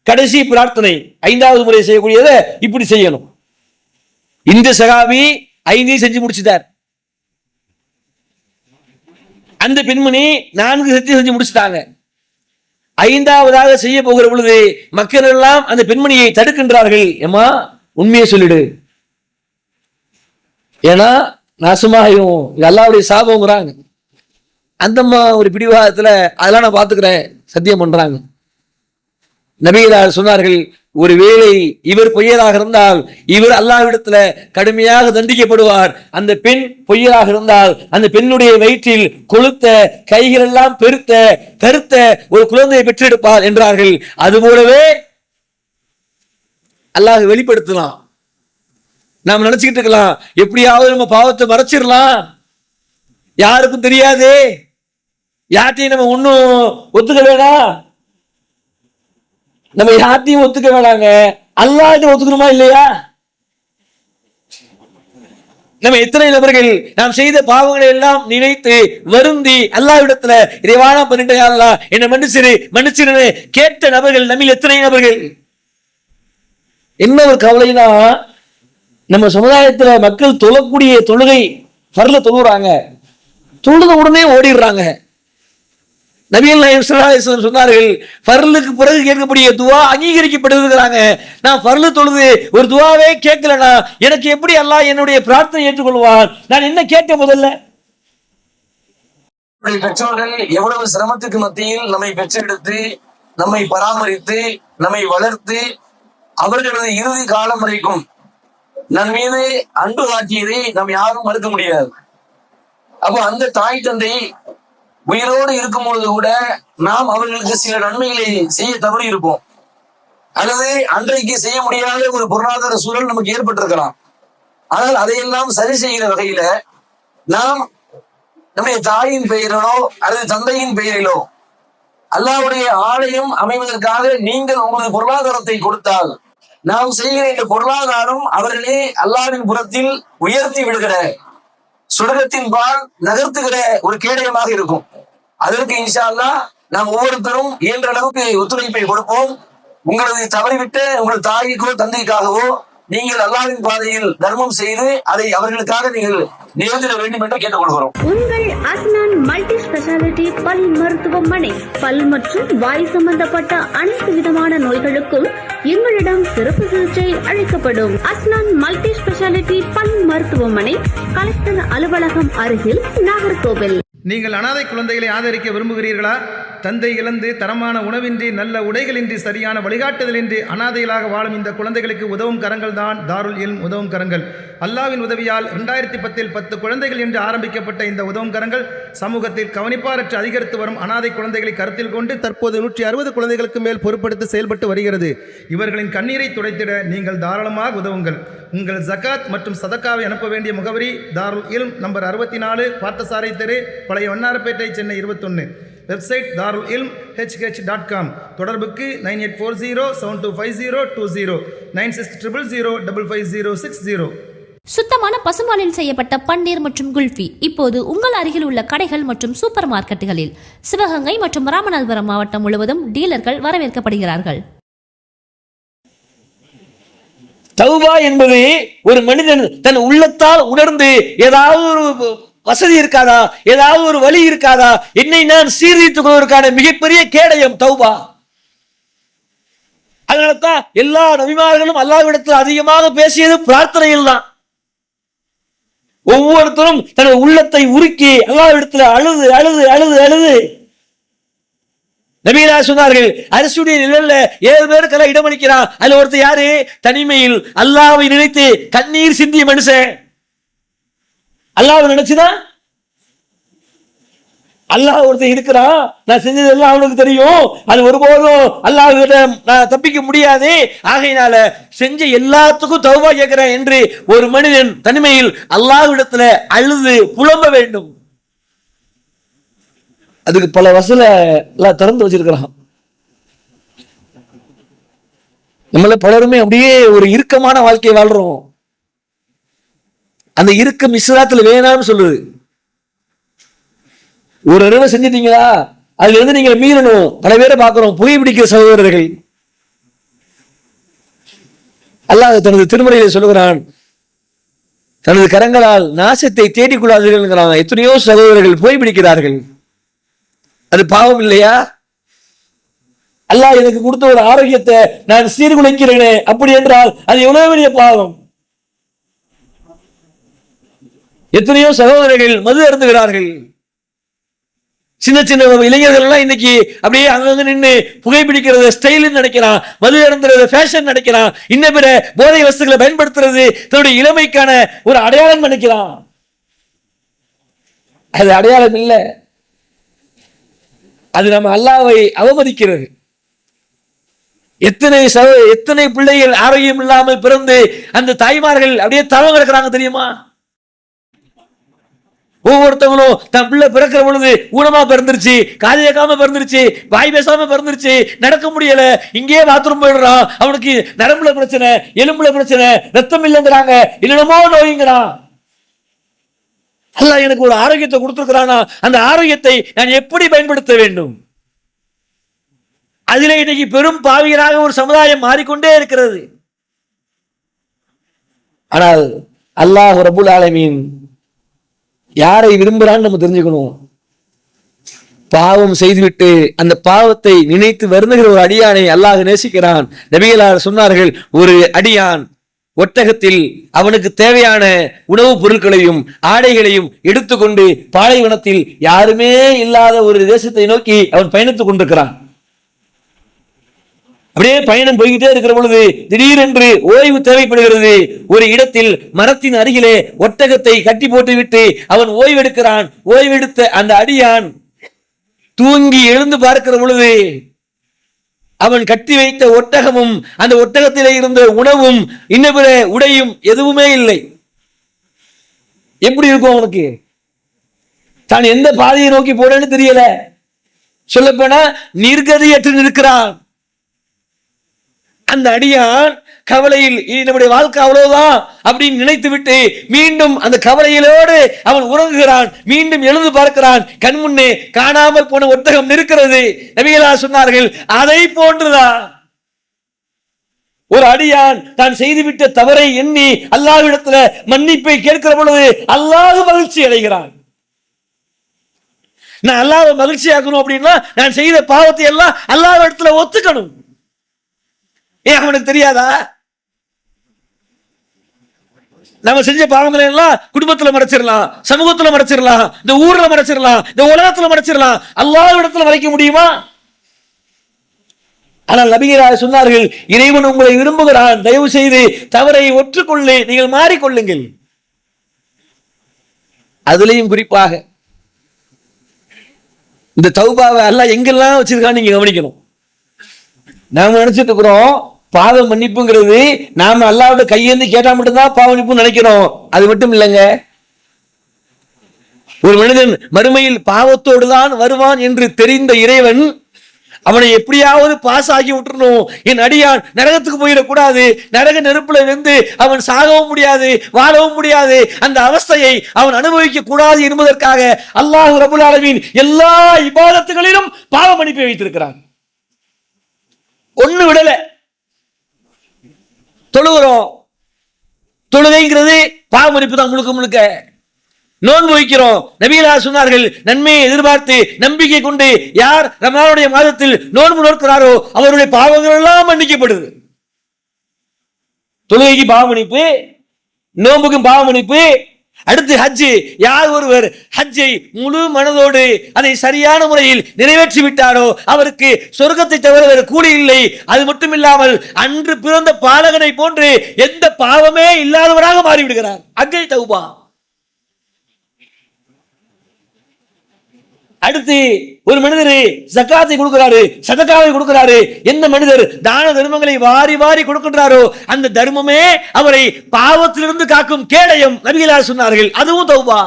கடைசி பிரார்த்தனை, 5வது முறை செய்யக்கூடியதை இப்படி செய்யணும். இந்த சகாபி 5 செஞ்சு முடிச்சுட்டார். அந்த பெண்மணி 4 சத்தியம் செஞ்சு முடிச்சுட்டாங்க. 5வதாக செய்ய போகிற பொழுது மக்கள் எல்லாம் அந்த பெண்மணியை தடுக்கின்றார்கள். ஏமா உண்மையை சொல்லிடு, ஏன்னா நாசமாயும் அல்லாஹ்வுடைய சாபம்ங்கிறாங்க. அந்தம்மா ஒரு பிடிவாதத்துல அதெல்லாம் நான் பாத்துக்கிறேன் சத்தியம் பண்றாங்க. நபிகளார் சொன்னார்கள், ஒருவேளை இவர் பொய்யராக இருந்தால் இவர் அல்லாஹ்விடத்துல கடுமையாக தண்டிக்கப்படுவார். அந்த பெண் பொய்யராக இருந்தால் அந்த பெண்ணுடைய வயிற்றில் கொழுத்த, கைகள் எல்லாம் பெருத்த கருத்த ஒரு குழந்தையை பெற்றெடுப்பார் என்றார்கள். அதுபோலவே அல்லாஹ் வெளிப்படுத்தலாம். நாம் நினைச்சுக்கிட்டு இருக்கலாம், எப்படியாவது நம்ம பாவத்தை மறைச்சிடலாம், யாருக்கும் தெரியாது, யார்ட்டையும் நம்ம ஒன்னும் ஒத்துக்க வேணாம், நம்ம யார்ட்டையும் ஒத்துக்க வேணாங்க, அல்லாஹ்ட்ட ஒத்துக்கணுமா இல்லையா? நம்ம எத்தனை நபர்கள் நாம் செய்த பாவங்களை எல்லாம் நினைத்து வருந்தி அல்லாஹ்விடத்துல இறைவானா பண்ணிட்டே அல்லாஹ் என்ன மன்னிச்சிரு கேட்ட நபர்கள் நம்மில் எத்தனை நபர்கள்? என்ன ஒரு கவலைனா, நம்ம சமுதாயத்துல மக்கள் தொழக்கூடிய தொழுகை ஃபர்ல தொழுறாங்க, தொழுத உடனே ஓடிடுறாங்க. நபிகள் நாயகம் ஸல்லல்லாஹு அலைஹி வஸல்லம் சொன்னார்கள், ஃபர்லுக்கு பிறகு கேட்கக்கூடிய துஆ அங்கீகரிக்கப்படுகிறாங்க. நான் ஃபர்லு தொழுது ஒரு துஆவே கேட்கலனா எனக்கு எப்படி அல்லாஹ் என்னுடைய பிரார்த்தனை ஏற்றுக்கொள்வான்? நான் என்ன கேட்டேன் முதல்ல? பெற்றோர்கள் எவ்வளவு சிரமத்துக்கு மத்தியில் நம்மை பெற்றெடுத்து நம்மை பராமரித்து நம்மை வளர்த்து அவர்களது இறுதி காலம் வரைக்கும் நம் மீது அன்பு காட்டியதை நாம் யாரும் மறுக்க முடியாது. அப்போ அந்த தாய் தந்தை உயிரோடு இருக்கும் பொழுது கூட நாம் அவர்களுக்கு சில நன்மைகளை செய்ய தவறி இருப்போம், அல்லது அன்றைக்கு செய்ய முடியாத ஒரு பொருளாதார சூழல் நமக்கு ஏற்பட்டிருக்கலாம். ஆனால் அதையெல்லாம் சரி செய்கிற வகையில நாம் நம்முடைய தாயின் பெயரிலோ அல்லது தந்தையின் பெயரிலோ அல்லாஹ்வுடைய ஆலயம் அமைவதற்காக நீங்கள் உங்களது பொருளாதாரத்தை கொடுத்தால் நாம் செய்கிற இந்த பொருளாதாரம் அவர்களே அல்லாஹ்வின் புறத்தில் உயர்த்தி விடுகிற சுடகத்தின் பால் நகர்த்துகிற ஒரு கேடயமாக இருக்கும். அதற்கு இன்ஷா அல்லாஹ் நாம் ஒவ்வொருத்தரும் இயன்ற அளவுக்கு ஒத்துழைப்பை கொடுப்போம். உங்களது தவறிவிட்ட உங்கள் தாய்க்கோ தந்தைக்காகவோ நீங்கள் அல்லாஹ்வின் பாதையில் தர்மம் செய்து அதை அவர்களுக்காக நீங்கள் நிகழ்த்திட வேண்டும் என்று கேட்டுக்கொள்கிறோம். உங்கள் அஸ்னான் மல்டி ஸ்பெஷாலிட்டி பல் மருத்துவமனை பல் மற்றும் வாய் சம்பந்தப்பட்ட அனைத்து விதமான நோய்களுக்கும் எங்களிடம் சிறப்பு சிகிச்சை அளிக்கப்படும். அஸ்னான் மல்டி ஸ்பெஷாலிட்டி பல் மருத்துவமனை கலெக்டர் அலுவலகம் அருகில் நாகர்கோவில். நீங்கள் அனாதை குழந்தைகளை ஆதரிக்க விரும்புகிறீர்களா? தந்தை இழந்து தரமான உணவின்றி நல்ல உடைகளின்றி சரியான வழிகாட்டுதலின்றி அனாதைகளாக வாழும் இந்த குழந்தைகளுக்கு உதவும் கரங்கள் தான் தாருல் இல்ம் உதவும் கரங்கள். அல்லாஹ்வின் உதவியால் 2010 10 குழந்தைகள் என்று ஆரம்பிக்கப்பட்ட இந்த உதவும் கரங்கள் சமூகத்தில் கவனிப்பாரற்று அதிகரித்து வரும் அனாதை குழந்தைகளை கருத்தில் கொண்டு தற்போது 160 குழந்தைகளுக்கு மேல் பொறுப்படுத்தி செயல்பட்டு வருகிறது. இவர்களின் கண்ணீரை துடைத்திட நீங்கள் தாராளமாக உதவுங்கள். உங்கள் ஜகாத் மற்றும் சதக்காவை அனுப்ப வேண்டிய முகவரி தாருல் இல்ம் நம்பர் 64 பார்த்தசாரை தெரு, பழைய வண்ணாரப்பேட்டை, சென்னை 21. வெப்சைட் தாருல் இல்ம் hh.com. தொடர்புக்கு 9840725020 9600055060. சுத்தமான பசும்பாலில் செய்யப்பட்ட பன்னீர் மற்றும் குல்ஃபி இப்போது உங்கள் அருகில் உள்ள கடைகள் மற்றும் சூப்பர் மார்க்கெட்டுகளில் சிவகங்கை மற்றும் ராமநாதபுரம் மாவட்டம் முழுவதும் டீலர்கள் வரவேற்கப்படுகிறார்கள். தௌபா என்பது ஒரு மனிதன் தன் உள்ளத்தால் உணர்ந்து ஏதாவது ஒரு வசதி இருக்காதா, ஏதாவது ஒரு வழி இருக்காதா, என்னை நான் சீர்திருத்திக் கொள்வதற்கான மிகப்பெரிய கேடயம் தௌபா. அதனால்தான் எல்லா நபிமார்களும் அல்லாஹ்விடத்தில் அதிகமாக பேசியது பிரார்த்தனையில் தான். ஒவ்வொருத்தரும் தனது உள்ளத்தை உருக்கி அல்லாஹ்விடத்தில் அழுது அழுது அழுது அழுது நபிகளா சொன்னார்கள், அரசுடைய நிழல்ல 7 பேருக்கெல்லாம் இடமளிக்கிறான். அதுல ஒருத்தர் யாரு? தனிமையில் அல்லாஹ்வை நினைத்து கண்ணீர் சிந்திய மனுஷன். அல்லாஹ்வை நினைச்சுதான் அல்லாஹ் ஒருத்தர் இருக்கிறான், நான் செஞ்சதெல்லாம் அவனுக்கு தெரியும், அது ஒருபோதும் அல்லாஹ்விட நான் தப்பிக்க முடியாது, ஆகையினால செஞ்ச எல்லாத்துக்கும் தௌபா கேட்கிறேன் என்று ஒரு மனிதன் தனிமையில் அல்லாஹ்விடத்துல அழுது புலம்ப வேண்டும். அதுக்கு பல வசல எல்லாம் திறந்து வச்சிருக்கிறான். நம்மள பலருமே அப்படியே ஒரு இறுக்கமான வாழ்க்கையை வாழ்றோம். அந்த இறுக்கம் இஸ்லாத்துல வேணாம்னு சொல்லுது. ஒரு அறிவை செஞ்சிட்டீங்களா, அதுல இருந்து நீங்க மீறணும். பல பேரை பார்க்கிறோம், புகைப்பிடிக்கிற சகோதரர்கள். அல்லாஹ் தனது திருமறையில சொல்லுகிறான், தனது கரங்களால் நாசத்தை தேடிக்கொள்ளாதீர்கள். எத்தனையோ சகோதரர்கள் புகைப்பிடிக்கிறார்கள். அது பாவம் இல்லையா? அல்லாஹ் எனக்கு கொடுத்த ஒரு ஆரோக்கியத்தை நான் சீர்குலைக்கிறேனே அப்படி என்றால் அது எவ்வளவு பெரிய பாவம். எத்தனையோ சகோதரர்கள் மது அருந்துகிறார்கள். சின்ன சின்ன இளைஞர்கள் எல்லாம் இன்னைக்கு அப்படியே அங்கங்க நின்று புகைப்பிடிக்கிறது ஸ்டைல் நினைக்கிறான், மது அருந்துறது ஃபேஷன் நினைக்கிறான், இன்னும் பிற போதை வஸ்துக்களை பயன்படுத்துறது தன்னுடைய இளமைக்கான ஒரு அடையாளம் நினைக்கிறான். அது அடையாளம் இல்லை, அது நம்ம அல்லாஹ்வை அவமதிக்கிறது. எத்தனை பிள்ளைகள் ஆரோக்கியம் இல்லாமல் பிறந்து அந்த தாய்மார்கள் அப்படியே தவம் கிடக்கிறாங்க தெரியுமா? ஒவ்வொருத்தவங்களும் தன் பிள்ளை பிறக்கிற பொழுது ஊனமா பிறந்துருச்சு, காது கேட்காம பிறந்துருச்சு, வாய் பேசாம பிறந்துருச்சு, நடக்க முடியல, இங்கேயே பாத்ரூம் போயிடுறான், அவனுக்கு நரம்புல பிரச்சனை, எலும்புல பிரச்சனை, ரத்தம் இல்லைங்கிறாங்க, இல்லமோ நோய்ங்கிறான். அல்லாஹ் எனக்கு ஒரு ஆரோக்கியத்தை கொடுத்திருக்கிறானா, அந்த ஆரோக்கியத்தை நான் எப்படி பயன்படுத்த வேண்டும்? அதிலே இன்னைக்கு பெரும் பாவிகளாக ஒரு சமுதாயம் மாறிக்கொண்டே இருக்கிறது. ஆனால் அல்லாஹ் ரப்புல் ஆலமீன் யாரை விரும்புகிறான்னு நம்ம தெரிஞ்சுக்கணும். பாவம் செய்துவிட்டு அந்த பாவத்தை நினைத்து வருந்துகிற ஒரு அடியானை அல்லாஹ் நேசிக்கிறான். நபிகளார் சொன்னார்கள், ஒரு அடியான் ஒட்டகத்தில் அவனுக்கு தேவையான உணவுப் பொருட்களையும் ஆடைகளையும் எடுத்துக்கொண்டு பாலைவனத்தில் யாருமே இல்லாத ஒரு தேசத்தை நோக்கி அவன் பயணித்துக் கொண்டிருக்கிறான். அப்படியே பயணம் போய்கிட்டே இருக்கிற பொழுது திடீரென்று ஓய்வு தேவைப்படுகிறது. ஒரு இடத்தில் மரத்தின் அருகிலே ஒட்டகத்தை கட்டி போட்டுவிட்டு அவன் ஓய்வெடுக்கிறான். ஓய்வெடுத்த அந்த அடியான் தூங்கி எழுந்து பார்க்கிற பொழுது அவன் கட்டி வைத்த ஒட்டகமும் அந்த ஒட்டகத்திலே இருந்த உணவும் இன்னும் உடையும் எதுவுமே இல்லை. எப்படி இருக்கும் அவனுக்கு? தான் எந்த பாதையை நோக்கி போறேன்னு தெரியல. சொல்லப்போனா நிர்கதியற்று நிற்கிறான். அந்த அடியான் கவலையில் நம்முடைய வாழ்க்கை அவ்வளவுதான் அப்படின்னு நினைத்து விட்டு மீண்டும் அந்த கவலையிலோடு அவன் உறங்குகிறான். மீண்டும் எழுந்து பார்க்கிறான், கண் முன்னே காணாமல் போன ஒட்டகம் நிற்கிறது. நபிகளார் சொன்னார்கள், அதை போன்றுதான் ஒரு அடியான் தான் செய்துவிட்ட தவறை எண்ணி அல்லாஹ்விடத்துல மன்னிப்பை கேட்கிற பொழுது அல்லாஹ் மகிழ்ச்சி அடைகிறான். நான் அல்லாஹ்வை மகிழ்ச்சி ஆக்கணும் அப்படின்னா நான் செய்த பாவத்தை எல்லாம் அல்லாஹ்விடத்துல ஒத்துக்கணும். ஏன் அவனுக்கு தெரியாதா? நம்ம செஞ்ச பாவங்களை எல்லாம் குடும்பத்துல மறைச்சிடலாம், சமூகத்துல மறைச்சிடலாம், இந்த ஊர்ல மறைச்சிடலாம், இந்த உலகத்துல மறைச்சிடலாம், அல்லாஹ்விடத்துல மறைக்க முடியுமா? ஆனால் நபிகளார் சொன்னார்கள், இறைவன் உங்களை விரும்புகிறான், தயவு செய்து தவறை ஒற்றுக்கொள்ளு, நீங்கள் மாறிக்கொள்ளுங்கள். அதுலயும் குறிப்பாக இந்த தௌபாவை அல்லாஹ் எங்கெல்லாம் வச்சிருக்கான்னு நீங்க கவனிக்கணும். நாம நினைச்சிட்டு இருக்கிறோம் பாவ மன்னிப்புங்கிறது நாம அல்லாஹ்வோட கையேந்தி கேட்டா மட்டும்தான் பாவ மன்னிப்பு நினைக்கிறோம். அது மட்டும் இல்லைங்க. ஒரு மனிதன் மறுமையில் பாவத்தோடு தான் வருவான் என்று தெரிந்த இறைவன் அவனை எப்படியாவது பாஸ் ஆகி விட்டுறணும், என் அடியான் நரகத்துக்கு போயிடக்கூடாது, நரக நெருப்புல வெந்து அவன் சாகவும் முடியாது, வாழவும் முடியாது, அந்த அவஸ்தையை அவன் அனுபவிக்க கூடாது என்பதற்காக அல்லாஹ் ரப்பல் ஆலமீன் எல்லா இபாதத்துகளிலும் பாவ மன்னிப்பை வைத்திருக்கிறான். ஒண்ணு விடல. தொழுகிறோம், தொழுகைங்கிறது பாவ மன்னிப்பு தான் முழுக்க முழுக்க. நோன்பு வைக்கிறோம், நபிகளார் சொன்னார்கள், நன்மையை எதிர்பார்த்து நம்பிக்கை கொண்டு யார் ரமலானுடைய மாதத்தில் நோன்பு நோக்கிறாரோ அவருடைய பாவங்கள் எல்லாம் மன்னிக்கப்படுது. தொழுகைக்கு பாவ மன்னிப்பு, நோன்புக்கும் பாவ மன்னிப்பு. அடுத்து ஹஜ். யார் ஒருவர் ஹஜ்ஜை முழு மனதோடு அதை சரியான முறையில் நிறைவேற்றி விட்டாரோ அவருக்கு சொர்க்கத்தை தவிர வேறு கூலி இல்லை. அது மட்டும் இல்லாமல் அன்று பிறந்த பாலகனை போன்று எந்த பாவமே இல்லாதவராக மாறிவிடுகிறார். அங்கே தௌபா. அடுத்து ஒரு மனிதர் ஜக்காத்தை கொடுக்கிறாரு, சதகாவை கொடுக்கிறாரு. எந்த மனிதர் தான தர்மங்களை வாரி வாரி கொடுக்கின்றாரோ அந்த தர்மமே அவரை பாவத்திலிருந்து காக்கும் கேடயம். நபிகளார் சொன்னார்கள், அதுவும் தௌபா.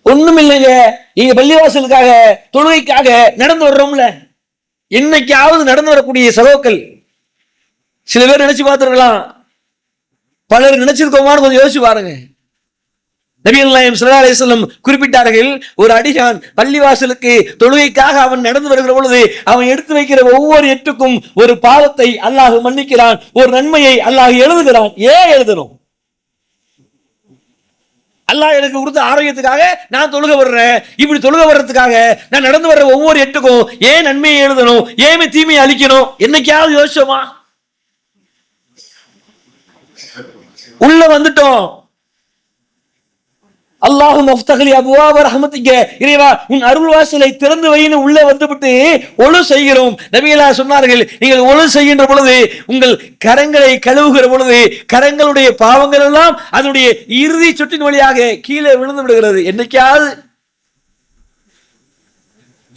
ஒண்ணும் இல்லைங்க, நீங்க பள்ளிவாசலுக்காக தொழுகைக்காக நடந்து வர்றோம்ல, என்னைக்காவது நடந்து வரக்கூடிய சகோக்கள் சில பேர் நினைச்சு பார்த்திருக்கலாம், பலர் நினைச்சிருக்கோமான்னு கொஞ்சம் யோசிச்சு பாருங்க. நபிகள் நாயகம் ஸல்லல்லாஹு அலைஹி வஸல்லம் குறிப்பிட்டார்கள், ஒரு அடியான் பள்ளிவாசலுக்கு தொழுகைக்காக அவன் நடந்து வருகிற பொழுது அவன் எடுத்து வைக்கிற ஒவ்வொரு எட்டுக்கும் ஒரு பாவத்தை அல்லாஹ் மன்னிக்கிறான், ஒரு நன்மையை அல்லாஹ் எழுதுகிறான். ஏன் எழுதணும்? அல்லாஹ் எனக்கு கொடுத்த ஆரோக்கியத்துக்காக நான் தொழுக வர்றேன், இப்படி தொழுக வர்றதுக்காக நான் நடந்து வர்ற ஒவ்வொரு எட்டுக்கும் ஏன் நன்மையை எழுதணும், ஏன் தீமையை அழிக்கணும்? என்னைக்காவது யோசிச்சோமா? உள்ள வந்துட்டோம், அல்லாஹும் அஃப்தஹ் லி அப்வாப ரஹ்மத்திக, இறைவா உன் அருள் வாசலை திறந்து வைன்னு உள்ள வந்துவிட்டு ஒழு செய்கிறோம். நபிகளார் சொன்னார்கள், நீங்கள் ஒழு செய்கின்ற பொழுது உங்கள் கரங்களை கழுவுகிற பொழுது கரங்களுடைய பாவங்கள் எல்லாம் அதனுடைய இறுதி சொட்டின் வழியாக கீழே விழுந்து விடுகிறது. என்னைக்காவது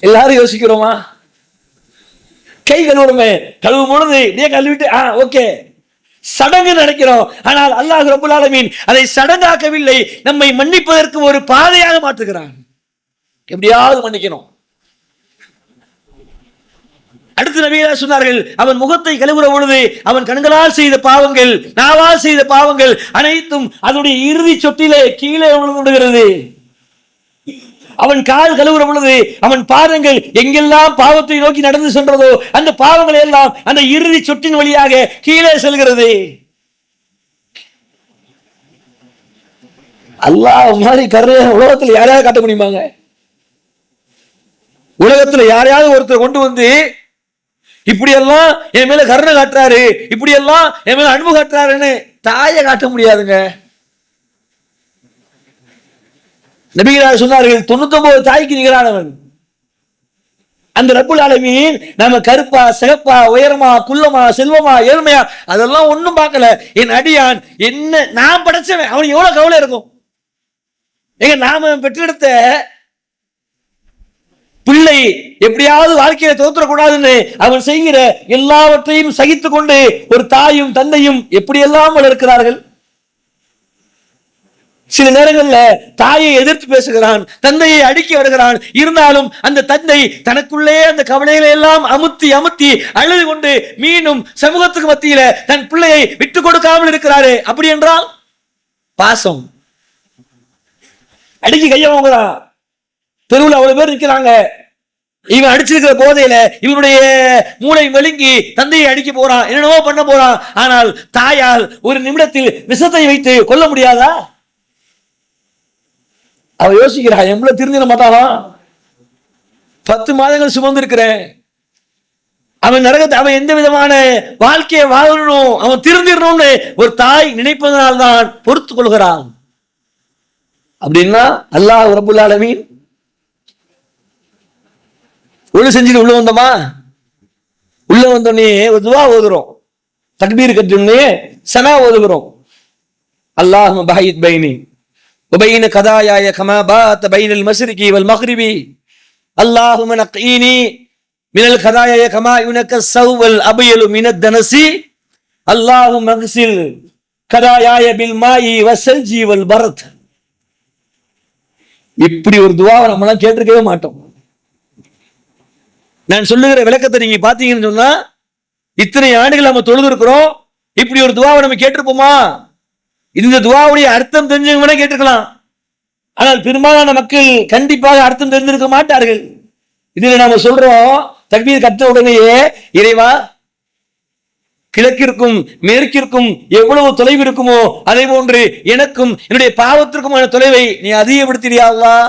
எல்லாரும் யோசிக்கிறோமா? கை கழுவுறமே, கழுவும் பொழுது நீ கழுவிட்டு ஓகே சடங்கு நினைக்கிறோம். ஆனால் அல்லாஹ் ரப்பல் ஆலமீன் அதை சடங்காக்கவில்லை, நம்மை மன்னிப்பதற்கு ஒரு பாதையாக மாற்றுகிறான். எப்படியாவது மன்னிக்கணும். அடுத்து நபிகளார் சொன்னார்கள், அவன் முகத்தை கழுவுற பொழுது அவன் கண்களால் செய்த பாவங்கள், நாவால் செய்த பாவங்கள் அனைத்தும் அதனுடைய இறுதி சொட்டிலே கீழே விழுந்து விடுகிறது. அவன் கால் கழுவுற பொழுது அவன் பாதங்கள் எங்கெல்லாம் பாவத்தை நோக்கி நடந்து சென்றதோ அந்த பாவங்கள் எல்லாம் அந்த இறுதி சொட்டின் வழியாக கீழே செல்கிறது. அல்லாஹ் மாதிரி கருணை உலகத்தில் யாரையாவது காட்ட முடியுமாங்க? உலகத்தில் யாரையாவது ஒருத்தர் கொண்டு வந்து இப்படியெல்லாம் என் மேல கருணை காட்டுறாரு, இப்படியெல்லாம் என் மேல அன்பு காட்டுறாருன்னு தாயை காட்ட முடியாதுங்க. நபிகளார் சொன்னார்கள், 99 தாய்க்கு நிகரானவன் அந்த ரப்புல் ஆலமீன். நாம கருப்பா, சிகப்பா, உயரமா, குள்ளமா, செல்வமா, ஏழ்மையா அதெல்லாம் ஒண்ணும் பார்க்கல. என் அடியான் என்ன நான் படைச்சவன், அவன் எவ்வளவு கவலை இருக்கும். எங்க நாம பெற்றெடுத்த பிள்ளை எப்படியாவது வாழ்க்கையை தோற்றக்கூடாதுன்னு அவன் செய்கிற எல்லாவற்றையும் சகித்து கொண்டு ஒரு தாயும் தந்தையும் எப்படியெல்லாம் வளர்க்கிறார்கள். சில நேரங்கள்ல தாயை எதிர்த்து பேசுகிறான், தந்தையை அடிக்க வருகிறான். இருந்தாலும் அந்த தந்தை தனக்குள்ளே அந்த கவலைகளை எல்லாம் அமுத்தி அமுத்தி அழுது கொண்டு மீண்டும் சமூகத்துக்கு மத்தியில தன் பிள்ளையை விட்டு கொடுக்காமல் இருக்கிறாரு. அப்படி என்றால் பாசம். அடிக்க கைய வாங்குறான், தெருவில் அவ்வளவு பேர் நிற்கிறாங்க. இவன் அடிச்சிருக்கிற போதையில இவனுடைய மூளை மெழுங்கி தந்தையை அடிக்க போறான், என்னென்னவோ பண்ண போறான். ஆனால் தாயால் ஒரு நிமிடத்தில் விஷத்தை வைத்து கொல்ல முடியாதா? அவ யோசிக்கிறா, எவ்வளவு திருந்திட மாட்டானா? 10 மாதங்கள் சுமந்து இருக்கிறேன், அவன் நரகத்தை, அவன் எந்த விதமான வாழ்க்கையை வாழணும், அவன் திருந்திடணும்னு ஒரு தாய் நினைப்பதனால்தான் பொறுத்து கொள்கிறான். அப்படின்னா அல்லாஹ் ரப்புல் ஆலமீன் ஒழு செஞ்சுட்டு உள்ள வந்தோமா, உள்ள வந்தோடனே ஒரு துவா ஓதுறோம், தக்பீர் கட்டினே சனா ஓதுகிறோம். அல்லாஹும்ம பஹித் பைனி وبين قضاياي كما بات بين المشرق والمغرب اللهم نقيني من الخطايا كما ينقى الثوب الابيض من الدنس اللهم اغسل خطاياي بالماء والثلج والبرد. இப்படி ஒரு துவாவை நம்மளாம் கேட்டிருக்கவே மாட்டோம். நான் சொல்லுகிற விளக்கத்தை நீங்க பாத்தீங்கன்னு சொன்னா, இத்தனை ஆண்டுகள் நம்ம தொழுது இருக்கிறோம், இப்படி ஒரு துவாவை நம்ம கேட்டிருப்போமா? இந்த துவாவுடைய அர்த்தம் தெரிஞ்சவங்க கேட்டுக்கலாம், ஆனால் பெரும்பாலான மக்கள் கண்டிப்பாக அர்த்தம் தெரிந்திருக்க மாட்டார்கள். இதுல நாம சொல்றோம், தக்பீர் கட்ட உடனேயே, இறைவா கிழக்கிற்கும் மேற்கிற்கும் எவ்வளவு தொலைவு இருக்குமோ அதே போன்று எனக்கும் என்னுடைய பாவத்திற்குமான தொலைவை நீ அதிகப்படுத்தியா அல்லாஹ்.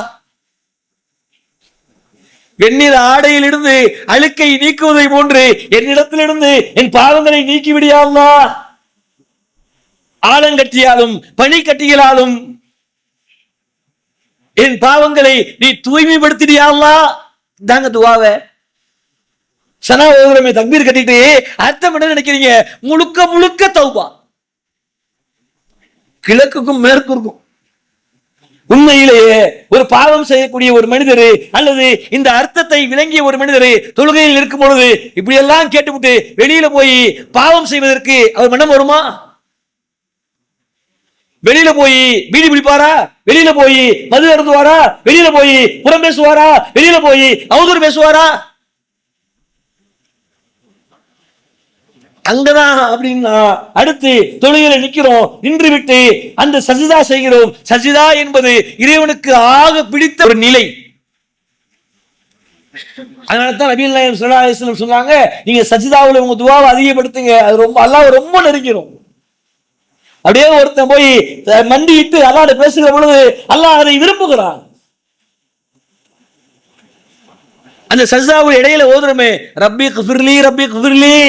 வெந்நீர் ஆடையில் இருந்து அழுக்கை நீக்குவதை போன்று என்னிடத்திலிருந்து என் பாவங்களை நீக்கிவிடியா அல்லாஹ். ஆலங்கட்டியாலும் பனிக்கட்டிகளாலும் என் பாவங்களை நீ தூய்மைப்படுத்திடியா அல்லாஹ். தாங்க துவாவை சனா ஓதுறமே, தக்பீர் கட்டிட்டு அர்த்தம் என்ன நினைக்கிறீங்க? முழுக்க முழுக்க தௌபா, கிழக்குக்கும் மேற்குக்கும். உண்மையிலேயே ஒரு பாவம் செய்யக்கூடிய ஒரு மனிதர் அல்லது இந்த அர்த்தத்தை விளங்கிய ஒரு மனிதர் தொழுகையில் இருக்கும் பொழுது இப்படி எல்லாம் கேட்டுவிட்டு வெளியில போய் பாவம் செய்வதற்கு அவர் மனம் வருமா? வெளியில போய் பீடி பிடிப்பாரா? வெளியில போய் மது அருந்துவாரா? வெளியில போய் புறம் பேசுவாரா? வெளியில போய் அவதூறு பேசுவாரா? அங்கதான். அப்படின்னா அடுத்து தொழுகையில நிக்கிறோம், நின்று விட்டு அந்த சஜிதா செய்கிறோம். சஜிதா என்பது இறைவனுக்கு ஆக பிடித்த ஒரு நிலை. அதனாலதான் நபிகள் நாயகம் ஸல்லல்லாஹு அலைஹி வஸல்லம் சொன்னாங்க, நீங்க சஜிதாவுல உங்க துஆவை அதிகப்படுத்துங்க, அது ரொம்ப அல்லாஹ்வை ரொம்ப நெருங்கிரும். அப்படியே ஒருத்தன் போய் மண்டிட்டு அல்லாஹ்ட பேசுகிற பொழுது அல்லாஹ் அதை விரும்புகிறான். அந்த சஜிதாவுடைய இடையில ஓதுறமே, ரப்பி குஃபிர்லி ரப்பி குஃபிர்லி,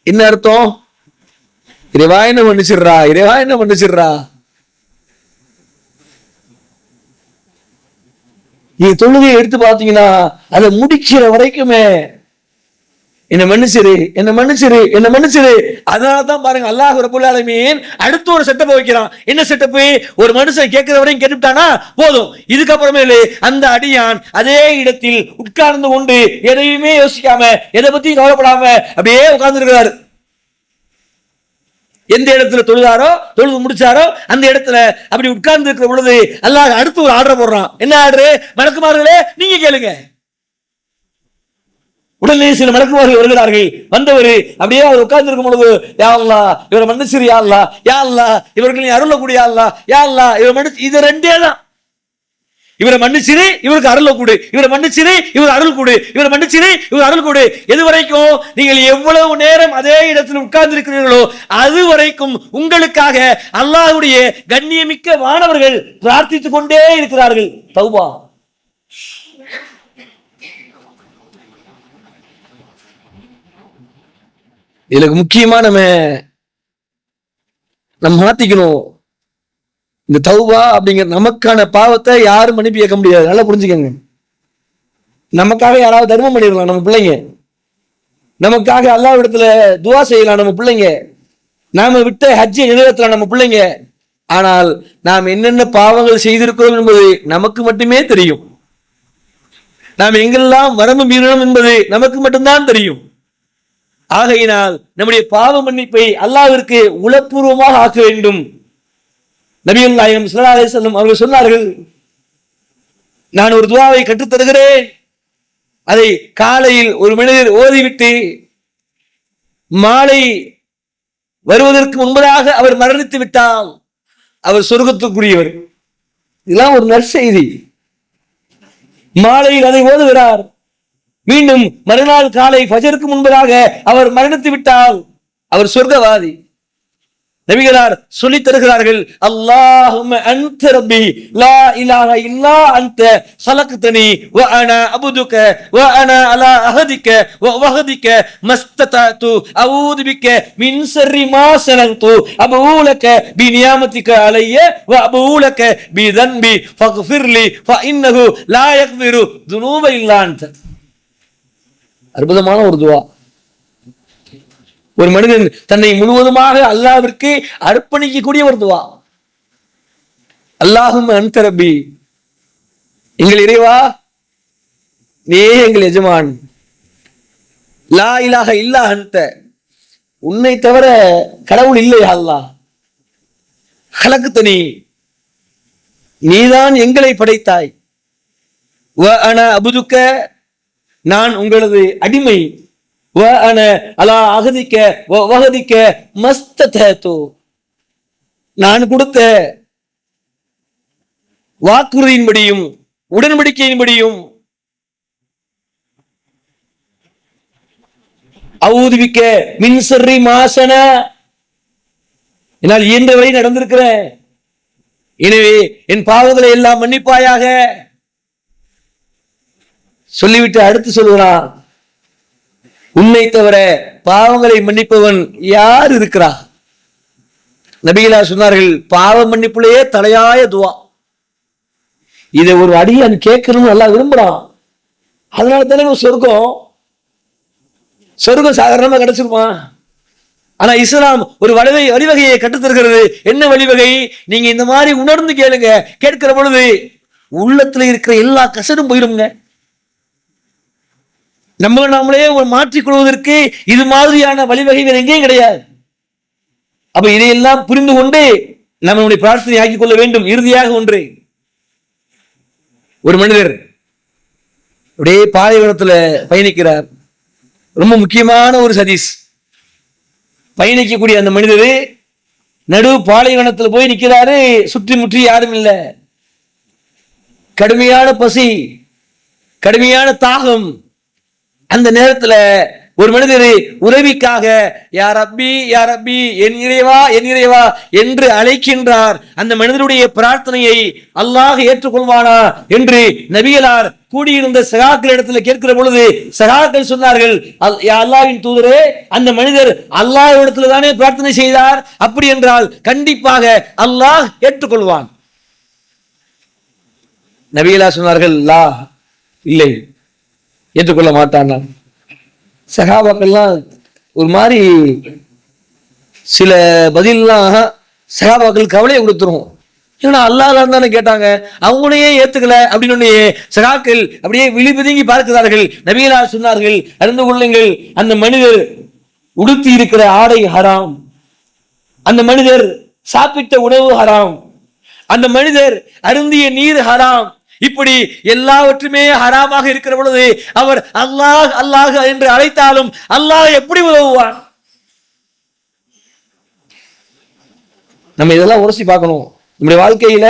என்ன அர்த்தம்? இறைவா என்ன மன்னிச்சிடுறா, இறைவா என்ன மன்னிச்சிடுறா. நீ தொழுகையை எடுத்து பாத்தீங்கன்னா அதை முடிக்கிற வரைக்குமே என்ன மன்னிச்சிரு, என்ன மன்னிச்சிரு, என்ன மன்னிச்சிரு. அதனாலதான் பாருங்க அல்லாஹ் ரப்பல் ஆலமீன் அடுத்து ஒரு செட்டப் வைக்கிறான். என்ன செட்டப்? ஒரு மனுஷன் கேட்கிற வரையும் கேட்டுட்டானா போதும், இதுக்கப்புறமேலு அந்த அடியான் அதே இடத்தில் உட்கார்ந்து கொண்டு எதையுமே யோசிக்காம எதை பத்தியும் கவலைப்படாம அப்படியே உட்கார்ந்து இருக்கிறாரு. எந்த இடத்துல தொழுதாரோ தொழுது முடிச்சாரோ அந்த இடத்துல அப்படி உட்கார்ந்து இருக்கிற பொழுது அல்லாஹ் அடுத்து ஒரு ஆர்டர் போடுறான். என்ன ஆர்டர்? மலக்குமார்களே நீங்க கேளுங்க. உடனே சில மலக்குமார்கள் வருகிறார்கள். வந்தவர் அப்படியே அவர் உட்கார்ந்து இருக்கும் பொழுது, யா அல்லாஹ் இவரை மன்னிச்சிரு, யா அல்லாஹ், யா அல்லாஹ் இவர்கள் நீ அருளக்கூடிய அல்லாஹ், யா அல்லாஹ் இவர் மன்னிச்சு. இது ரெண்டே தான். இவரை மன்னிச்சிரு, இவருக்கு அருள கூடு, இவரை மன்னிச்சிரு, இவர் அருள் கூடு, இவரை மன்னிச்சிரு, இவர் அருள் கூடு. எது வரைக்கும் நீங்கள் எவ்வளவு நேரம் அதே இடத்தில் உட்கார்ந்து இருக்கிறீர்களோ அது வரைக்கும் உங்களுக்காக அல்லாஹ்வுடைய கண்ணியமிக்க வானவர்கள் பிரார்த்தித்துக் கொண்டே இருக்கிறார்கள். தௌபா. இதுக்கு முக்கியமா நம்ம மாத்திக்கணும். இந்த தௌபா அப்படிங்கிற நமக்கான பாவத்தை யாரும் மன்னிப்பு கேட்க முடியாது. நல்லா புரிஞ்சுக்கங்க. நமக்காக யாராவது தர்மம் பண்ணிடலாம் நம்ம பிள்ளைங்க, நமக்காக அல்லாஹ் இடத்துல துவா செய்யலாம் நம்ம பிள்ளைங்க, நாம விட்ட ஹஜ்ஜை நிறைவேற்றலாம் நம்ம பிள்ளைங்க. ஆனால் நாம் என்னென்ன பாவங்கள் செய்திருக்கிறோம் என்பது நமக்கு மட்டுமே தெரியும். நாம் எங்கெல்லாம் வரம்பு மீறணும் என்பது நமக்கு மட்டும்தான் தெரியும். ஆகையினால் நம்முடைய பாவ மன்னிப்பை அல்லாஹ்விற்கு உளப்பூர்வமாக ஆக்க வேண்டும். நபிகள் நாயகம் ஸல்லல்லாஹு அலைஹி வஸல்லம் அவர்கள் சொன்னார்கள், நான் ஒரு துஆவை கற்றுத் தருகிறேன், அதை காலையில் ஒரு மனிதர் ஓதிவிட்டு மாலை வருவதற்கு முன்பதாக அவர் மரணித்து விட்டால் அவர் சொர்க்கத்துக்குரியவர். இதெல்லாம் ஒரு நற்செய்தி. மாலையில் அதை ஓதுகிறார், மீண்டும் மறுநாள் காலை ஃபஜருக்கு முன்பதாக அவர் மரணித்து விட்டால் அவர் சொர்க்கவாதி. நபிகளார் சொல்லித் தருகிறார்கள், அல்லாஹும்ம அன்த ரப்பி லா இலாஹ இல்லா அன்த ஹலக்தனி வ அனா அபுதுக வ அனா அலா அஹதிக வ வஹதிக மஸ்ததது அஊது பிக மின் ஷர்ரி மா ஸனது அபூலக பி நியாமதிக அலைய வ அபூலக பி தன்பி ஃபக்ஃபிர்லி ஃப இன்னஹு லா யக்ஃபிரு துனூப இல்லா அன்த. அற்புதமான ஒரு துஆ. ஒரு மனிதன் தன்னை முழுவதுமாக அல்லாஹ்விற்கு அர்ப்பணிக்கக்கூடிய ஒரு துஆ. அல்லாஹும்ம அன்த ரப்பி, எங்கள் இறைவா நீயே எங்கள் எஜமான், லா இலாஹ இல்லா அன்த, உன்னை தவிர கடவுள் இல்லை அல்லாஹ், ஹலக்தனி, நீதான் எங்களை படைத்தாய், வ அனா அபுதுக்க, நான் உங்களது அடிமை, வ அன அலா அஹதிக்க வ வஹதிக்க மஸ்ததது, நான் கொடுத்த வாக்குறுதியின்படியும் உடன்படிக்கையின்படியும் அஊது பிக்க மின் ஷர்ரி மா ஸன, என்னால் இயன்றவரை நடந்திருக்கிறேன், எனவே என் பாவங்களை எல்லாம் மன்னிப்பாயாக. சொல்லிவிட்டு அடுத்து சொல்கிறான், உன்னை தவிர பாவங்களை மன்னிப்பவன் யார் இருக்கிறா? நபிகளார் சொன்னார்கள், பாவ மன்னிப்புலேயே தலையாய துவா. இதை ஒரு அடியான் கேட்கணும்னு நல்லா விரும்புறான். அதனால தானே சொர்க்கம் சாதாரணமா கிடைச்சிருமா? ஆனா இஸ்லாம் ஒரு வழிவகையை கற்றுத்தருகிறது. என்ன வழிவகை? நீங்க இந்த மாதிரி உணர்ந்து கேளுங்க. கேட்கிற பொழுது உள்ளத்துல இருக்கிற எல்லா கசடும் போயிடுங்க. நாமளே ஒரு மாற்றிக்கொள்வதற்கு இது மாதிரியான வழிவகை வேற எங்கேயும் கிடையாது. அப்ப இதையெல்லாம் புரிந்து கொண்டு நம்மளுடைய பிரார்த்தனை ஆக்கிக் கொள்ள வேண்டும். இறுதியாக ஒன்று, ஒரு மனிதர் அப்படியே பாலைவனத்துல பயணிக்கிறார். ரொம்ப முக்கியமான ஒரு ஹதீஸ். பயணிக்கக்கூடிய அந்த மனிதர் நடு பாலைவனத்துல போய் நிக்கிறாரு. சுற்றி முற்றி யாரும் இல்லை. கடுமையான பசி, கடுமையான தாகம். அந்த நேரத்துல ஒரு மனிதர் உதவிக்காக யா ரப்பி யா ரப்பி, என் இறைவா என் இறைவா என்று அழைக்கின்றார். அந்த மனிதனுடைய பிரார்த்தனையை அல்லாஹ் ஏற்றுக்கொள்வானா என்று நபிகளார் கூடியிருந்த சகாக்கள் இடத்துல கேட்கிற பொழுது சகாக்கள் சொன்னார்கள், யா அல்லாஹ்வின் தூதரே, அந்த மனிதர் அல்லாஹ் இடத்துல தானே பிரார்த்தனை செய்தார், அப்படி என்றால் கண்டிப்பாக அல்லாஹ் ஏற்றுக்கொள்வான். நபிகளார் சொன்னார்கள், லா, இல்லை, ஏற்றுக்கொள்ள மாட்டான். சகாபாக்கள்லாம் ஒரு மாதிரி சில பதிலாம் சகாபாக்கள் கவலையை கொடுத்துரும். ஏன்னா அல்லாஹ் தானே கேட்டாங்க, அவங்களையே ஏத்துக்கல அப்படின்னு சகாக்கள் அப்படியே விழிபிதுங்கி பார்க்கிறார்கள். நபிகளார் சொன்னார்கள், அறிந்து கொள்ளுங்கள், அந்த மனிதர் உடுத்தி இருக்கிற ஆடை ஹராம், அந்த மனிதர் சாப்பிட்ட உணவு ஹராம், அந்த மனிதர் அருந்திய நீர் ஹராம். இப்படி எல்லாவற்றுமே ஹராமாக இருக்கிற பொழுது அவர் அல்லாஹ் அல்லாஹ் என்று அழைத்தாலும் அல்லாஹ் எப்படி உதவுவான்? நம்ம இதெல்லாம் உரசி பார்க்கணும். நம்முடைய வாழ்க்கையில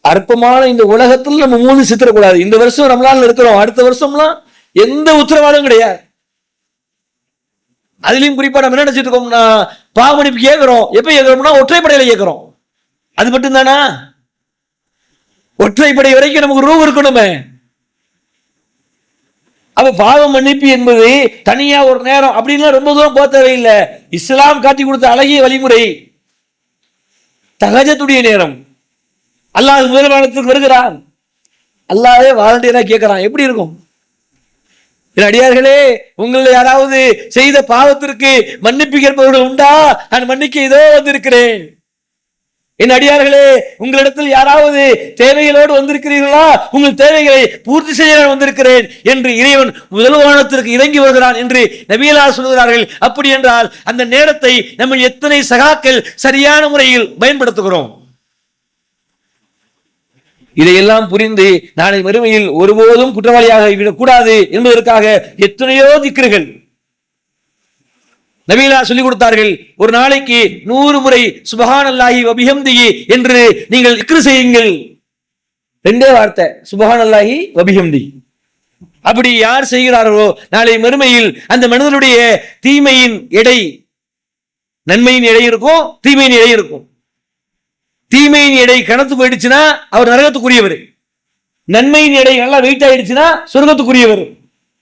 அற்பமான இந்த உலகத்தில் நம்ம மூணு சித்திரக்கூடாது. இந்த வருஷம் நம்மளால இருக்கிறோம், அடுத்த வருஷம்லாம் எந்த உத்தரவாதம் கிடையாது. அதுலயும் குறிப்பா நம்ம என்ன நினைச்சிட்டு இருக்கோம்னா, பாவமன்னிப்பு கேட்கிறோம். எப்ப கேட்கிறோம்னா ஒற்றைப்படையில கேட்கிறோம். அது மட்டும் தானா? ஒற்றைப்படை வரைக்கும் நமக்கு ரூ இருக்கணுமே. அப்ப பாவ மன்னிப்பு என்பது தனியா ஒரு நேரம் அப்படின்லாம் ரொம்ப தூரம் போக தேவையில்லை. இஸ்லாம் காட்டி கொடுத்த அழகிய வழிமுறை தஹஜ்ஜுடைய நேரம். அல்லாஹ் முதல் வானத்துக்கு வருகிறான், அல்லாஹ்வே வாலண்டியரா கேட்கிறான். எப்படி இருக்கும்? அடியார்களே, உங்களில் யாராவது செய்த பாவத்திற்கு மன்னிப்பு கேட்பவர்கள் உண்டா? நான் மன்னிக்க இதோ வந்திருக்கிறேன் என் அடியார்களே, உங்களிடத்தில் யாராவது தேவைகளோடு வந்திருக்கிறீர்களா? உங்கள் தேவைகளை பூர்த்தி செய்ய நான் வந்திருக்கிறேன் என்று இறைவன் முதல் வானத்திற்கு இறங்கி வருகிறான் என்று நபியலார் சொல்கிறார்கள். அப்படி என்றால் அந்த நேரத்தை நம்ம எத்தனை சகாக்கள் சரியான முறையில் பயன்படுத்துகிறோம்? இதையெல்லாம் புரிந்து நாளை மறுமையில் ஒருபோதும் குற்றவாளியாக விடக்கூடாது என்பதற்காக எத்தனையோ திக்ருகள் நபியல்லாஹ் சொல்லிக் கொடுத்தார்கள். ஒரு நாளைக்கு 100 முறை சுப்ஹானல்லாஹி வ பிஹம்திஹி என்று நீங்கள் திக்ர் செய்யுங்கள். ரெண்டே வார்த்தை, சுப்ஹானல்லாஹி வ பிஹம்திஹி. அப்படி யார் செய்கிறார்களோ நாளை மறுமையில் அந்த மனிதனுடைய தீமையின் எடை, நன்மையின் எடை இருக்கும், தீமையின் எடை இருக்கும். தீமையின் எடை கணத்து போயிடுச்சுன்னா அவர் நரகத்துக்குரியவர், நன்மையின் எடை நல்லா வெயிட் ஆயிடுச்சுன்னா சொர்க்கத்துக்குரியவர்.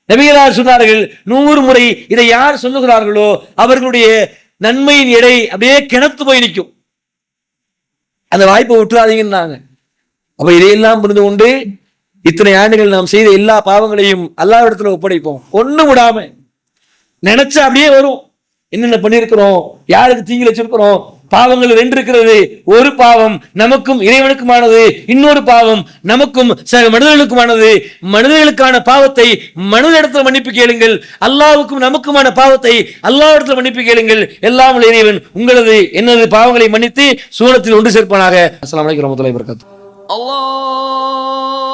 நபிகளார் சொன்னார்கள், 100 முறை இதை யார் சொல்லுகிறார்களோ அவர்களுடைய நன்மையின் எடை அப்படியே கிணத்து போய் நிற்கும். அந்த வாய்ப்பை விட்டுறாதீங்கன்னாங்க. அப்ப இதையெல்லாம் புரிந்து கொண்டு இத்தனை ஆண்டுகள் நாம் செய்த எல்லா பாவங்களையும் அல்லாஹ்விடத்துல ஒப்படைப்போம். ஒண்ணும் விடாம நினைச்சா அப்படியே வரும். என்னென்ன பண்ணிருக்கிறோம், யாருக்கு தீங்கு வச்சிருக்கிறோம். பாவங்கள் 2 இருக்கிறது. ஒரு பாவம் நமக்கும் இறைவனுக்குமானது, இன்னொரு பாவம் நமக்கும் சக மனிதர்களுக்குமானது. மனிதர்களுக்கான பாவத்தை மனிதனிடத்தில் மன்னிப்பு கேளுங்கள், அல்லாஹ்வுக்கும் நமக்குமான பாவத்தை அல்லாஹ்விடத்தில் மன்னிப்பு கேளுங்கள். எல்லாம் உள்ள இறைவன் உங்களது என்னது பாவங்களை மன்னித்து சூரத்தில் ஒன்று சேர்ப்பானாக. அஸ்ஸலாமு அலைக்கும் வரஹ்மத்துல்லாஹி வபரகாத்துஹு. அல்லாஹ்